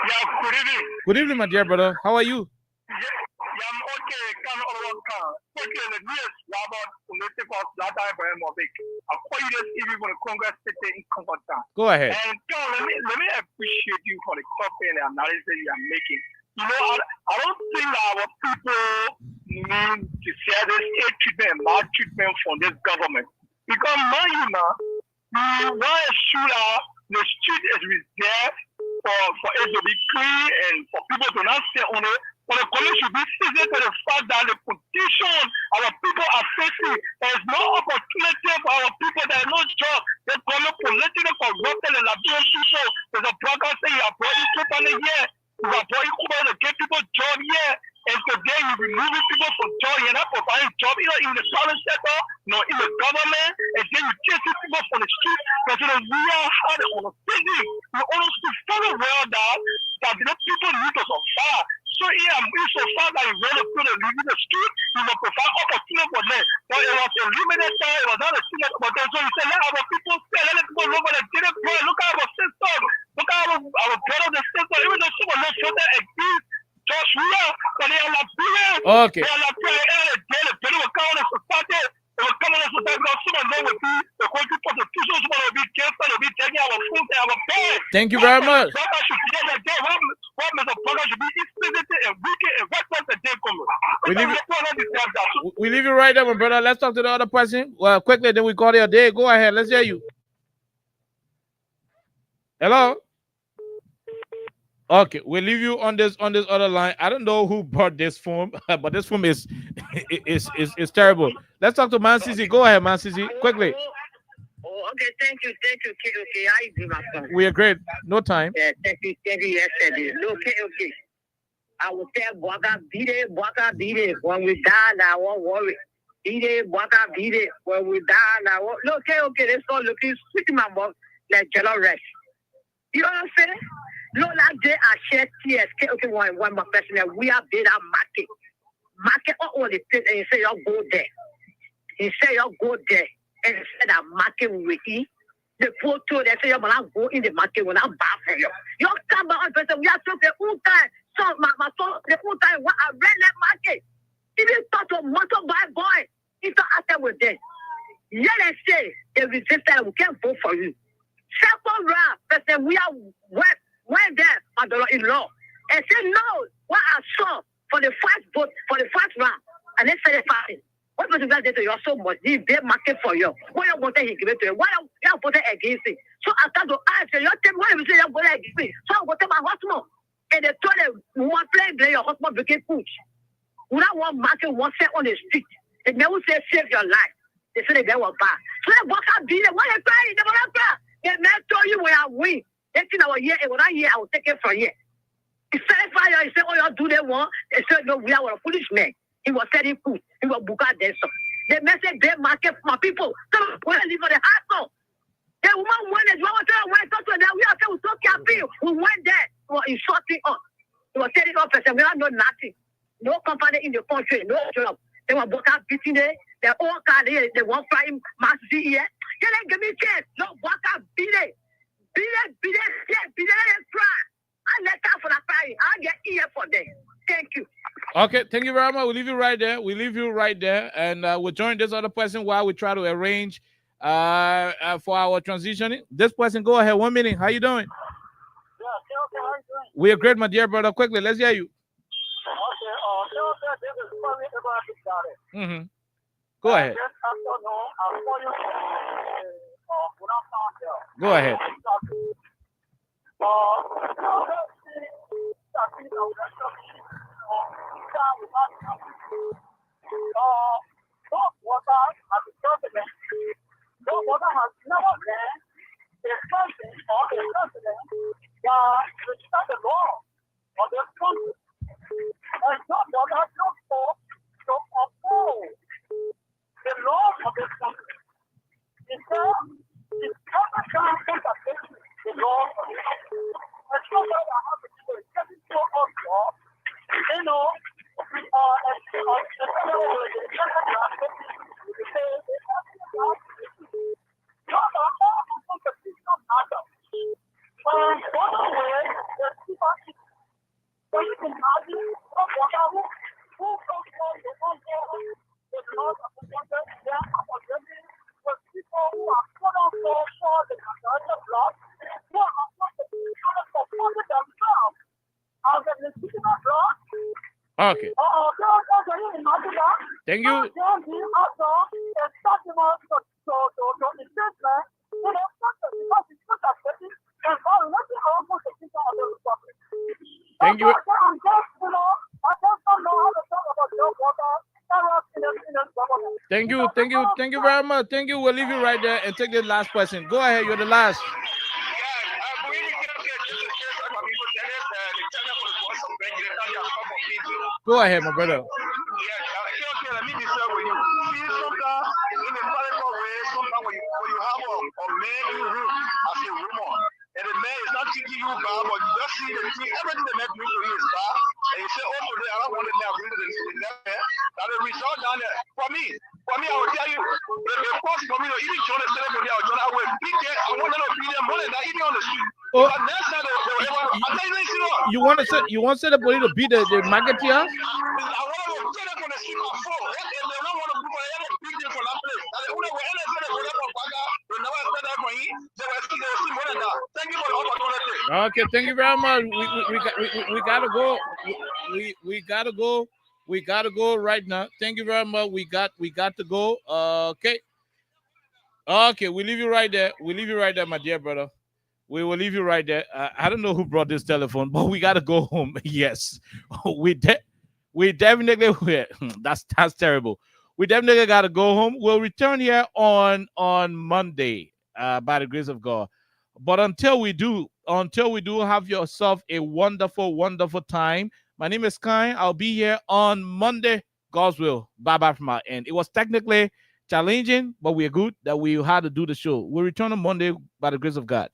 Yeah, good evening. Good evening, my dear brother. How are you? I'm okay. Can all okay, the news about political data very big. I'll call you this evening for the Congress sitting in comfort. Go ahead. And let me appreciate you for the topic and analysis you are making. I don't think our people need to share this hate treatment, maltreatment from this government. Because you want to shoot out the street is reserved for it to be clean and for people to not stay on it. But the government should be sensitive to the fact that the condition our people are facing, there's no opportunity for our people, there's no job. The government politically corrupted and abused people. There's a program saying you are brought in here. You are brought in to get people job here. And today you're removing people from job. You're not providing job either in the private sector, nor in the government. And then you chasing people from the street. Because we are hard on the city. We honestly follow well that the people need to survive. So so far that you want to put a live in the street, you will provide opportunity for them. But it was a limited time, it was not a single opportunity. So you say, let our people stay, let people know what they didn't pray. Look at our system. Look at our brothers and sisters. Even though some of them children exist, Joshua, but they are not brilliant. Okay. They are not brilliant. They will come on the society. They will come on the society because some of them will be the country prostitution, some of them will be cancer, they will be taking our food and our pay. Thank you very much. What Mr. Boga should be explicit and wicked and reckless and day coming. We leave you right there, my brother. Let's talk to the other person. Well, quickly, then we call it a day. Go ahead. Let's hear you. Hello? Okay, we'll leave you on this other line. I don't know who brought this form, but this form is terrible. Let's talk to Man Sisi. Go ahead, Man Sisi, quickly. Oh, okay, thank you. Okay, how you doing, my son? We are great. No time. Yeah, thank you yesterday. Okay. I will tell Boga, beat it. When we die, I won't worry. Beat it. When we die, I won't. Okay, let's go looking, sweet my mouth like jello rice. You know what I'm saying? No, like they are shared tears. Okay, one more person. We are bid a market all the place, and you say you go there. And you say that market will eat. the photo, they say, when I go in the market, when I buy for you. You come back on person, we are talking all time. So, my son, the whole time, what I read that market. Even thought of motorbike boy, it's not after with them. Yeah, they say, they resisted, we can't vote for you. Second round, person, we are went there, my daughter-in-law, and said, no, what I saw for the first vote, for the first round, and they said, what was the guy say you are so much? He did market for you. Why you voted he give it to you? Why you voted against it? So I start to ask you, tell me why you say you voted against it. So I go to my husband. And they told them, we want to play your husband became push. We don't want market one set on the street. They never say save your life. They say they were bad. So they walk out beat it. Why they crying? They were crying. They man told you when I win. They think I was here, and when I hear, I will take it from here. He said fire, he said, oh, you do they want? They said, no, we are a foolish man. He was selling food. He was book out there. So they message their market for my people. So we live on the house. The woman went and went to them. We are so happy. We went there. Well, he's shorting us. He was telling us, we don't know nothing. No company in the country, no job. They were book out beating there. Their own car, they won't fly him, mass here. They didn't give me a chance. No, walk out, beat it. Beat it, cry. I let out for the crying. I get here for them. Thank you. Okay, thank you very much. We'll leave you right there. And we'll join this other person while we try to arrange for our transitioning. This person, go ahead. 1 minute. How you doing? Yeah, okay, how you doing? We are great, my dear brother. Quickly, let's hear you. Okay, this is probably about to start it. Mm-hmm. Go ahead. This afternoon, I'll call you Go ahead. Water has never been a person or a president that respect the law of this country. And God has no fault to uphold the law of this country. It says, it's every time the law of this country. And so that I have to do is get into our law, you know, Okay. Thank you. Thank you. Thank you very much. Thank you. We'll leave you right there and take the last question. Go ahead. You're the last. Go ahead, my brother. Let me be fair with you. See, sometimes in the political way, sometimes when you have a man in the room as a rumor, and the man is not teaching you bad, but you just see the thing, everything the man brings to you is bad, and you say, oh, today I don't want to agree to that man. Now the result down there, for me, I will tell you, the cost for me to even join the celebrity, I will beat them, I want them to beat them more than that, even on the street. Oh, you want to say the police to beat the marketeer? Okay, thank you very much. We gotta go. We gotta go right now. Thank you very much. We got to go. Okay, we leave you right there. My dear brother. We will leave you right there. I don't know who brought this telephone, but we gotta go home. Yes, we definitely. That's terrible. We definitely gotta go home. We'll return here on Monday, by the grace of God. But until we do, have yourself a wonderful, wonderful time. My name is Kai. I'll be here on Monday. God's will. Bye bye from our end. It was technically challenging, but we're good that we had to do the show. We'll return on Monday by the grace of God.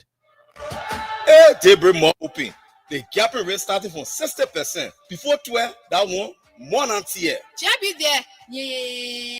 Hey, Debris more open. The gap rate starting from 60%. Before 12, that one, more than 10. Jump there. Yeah.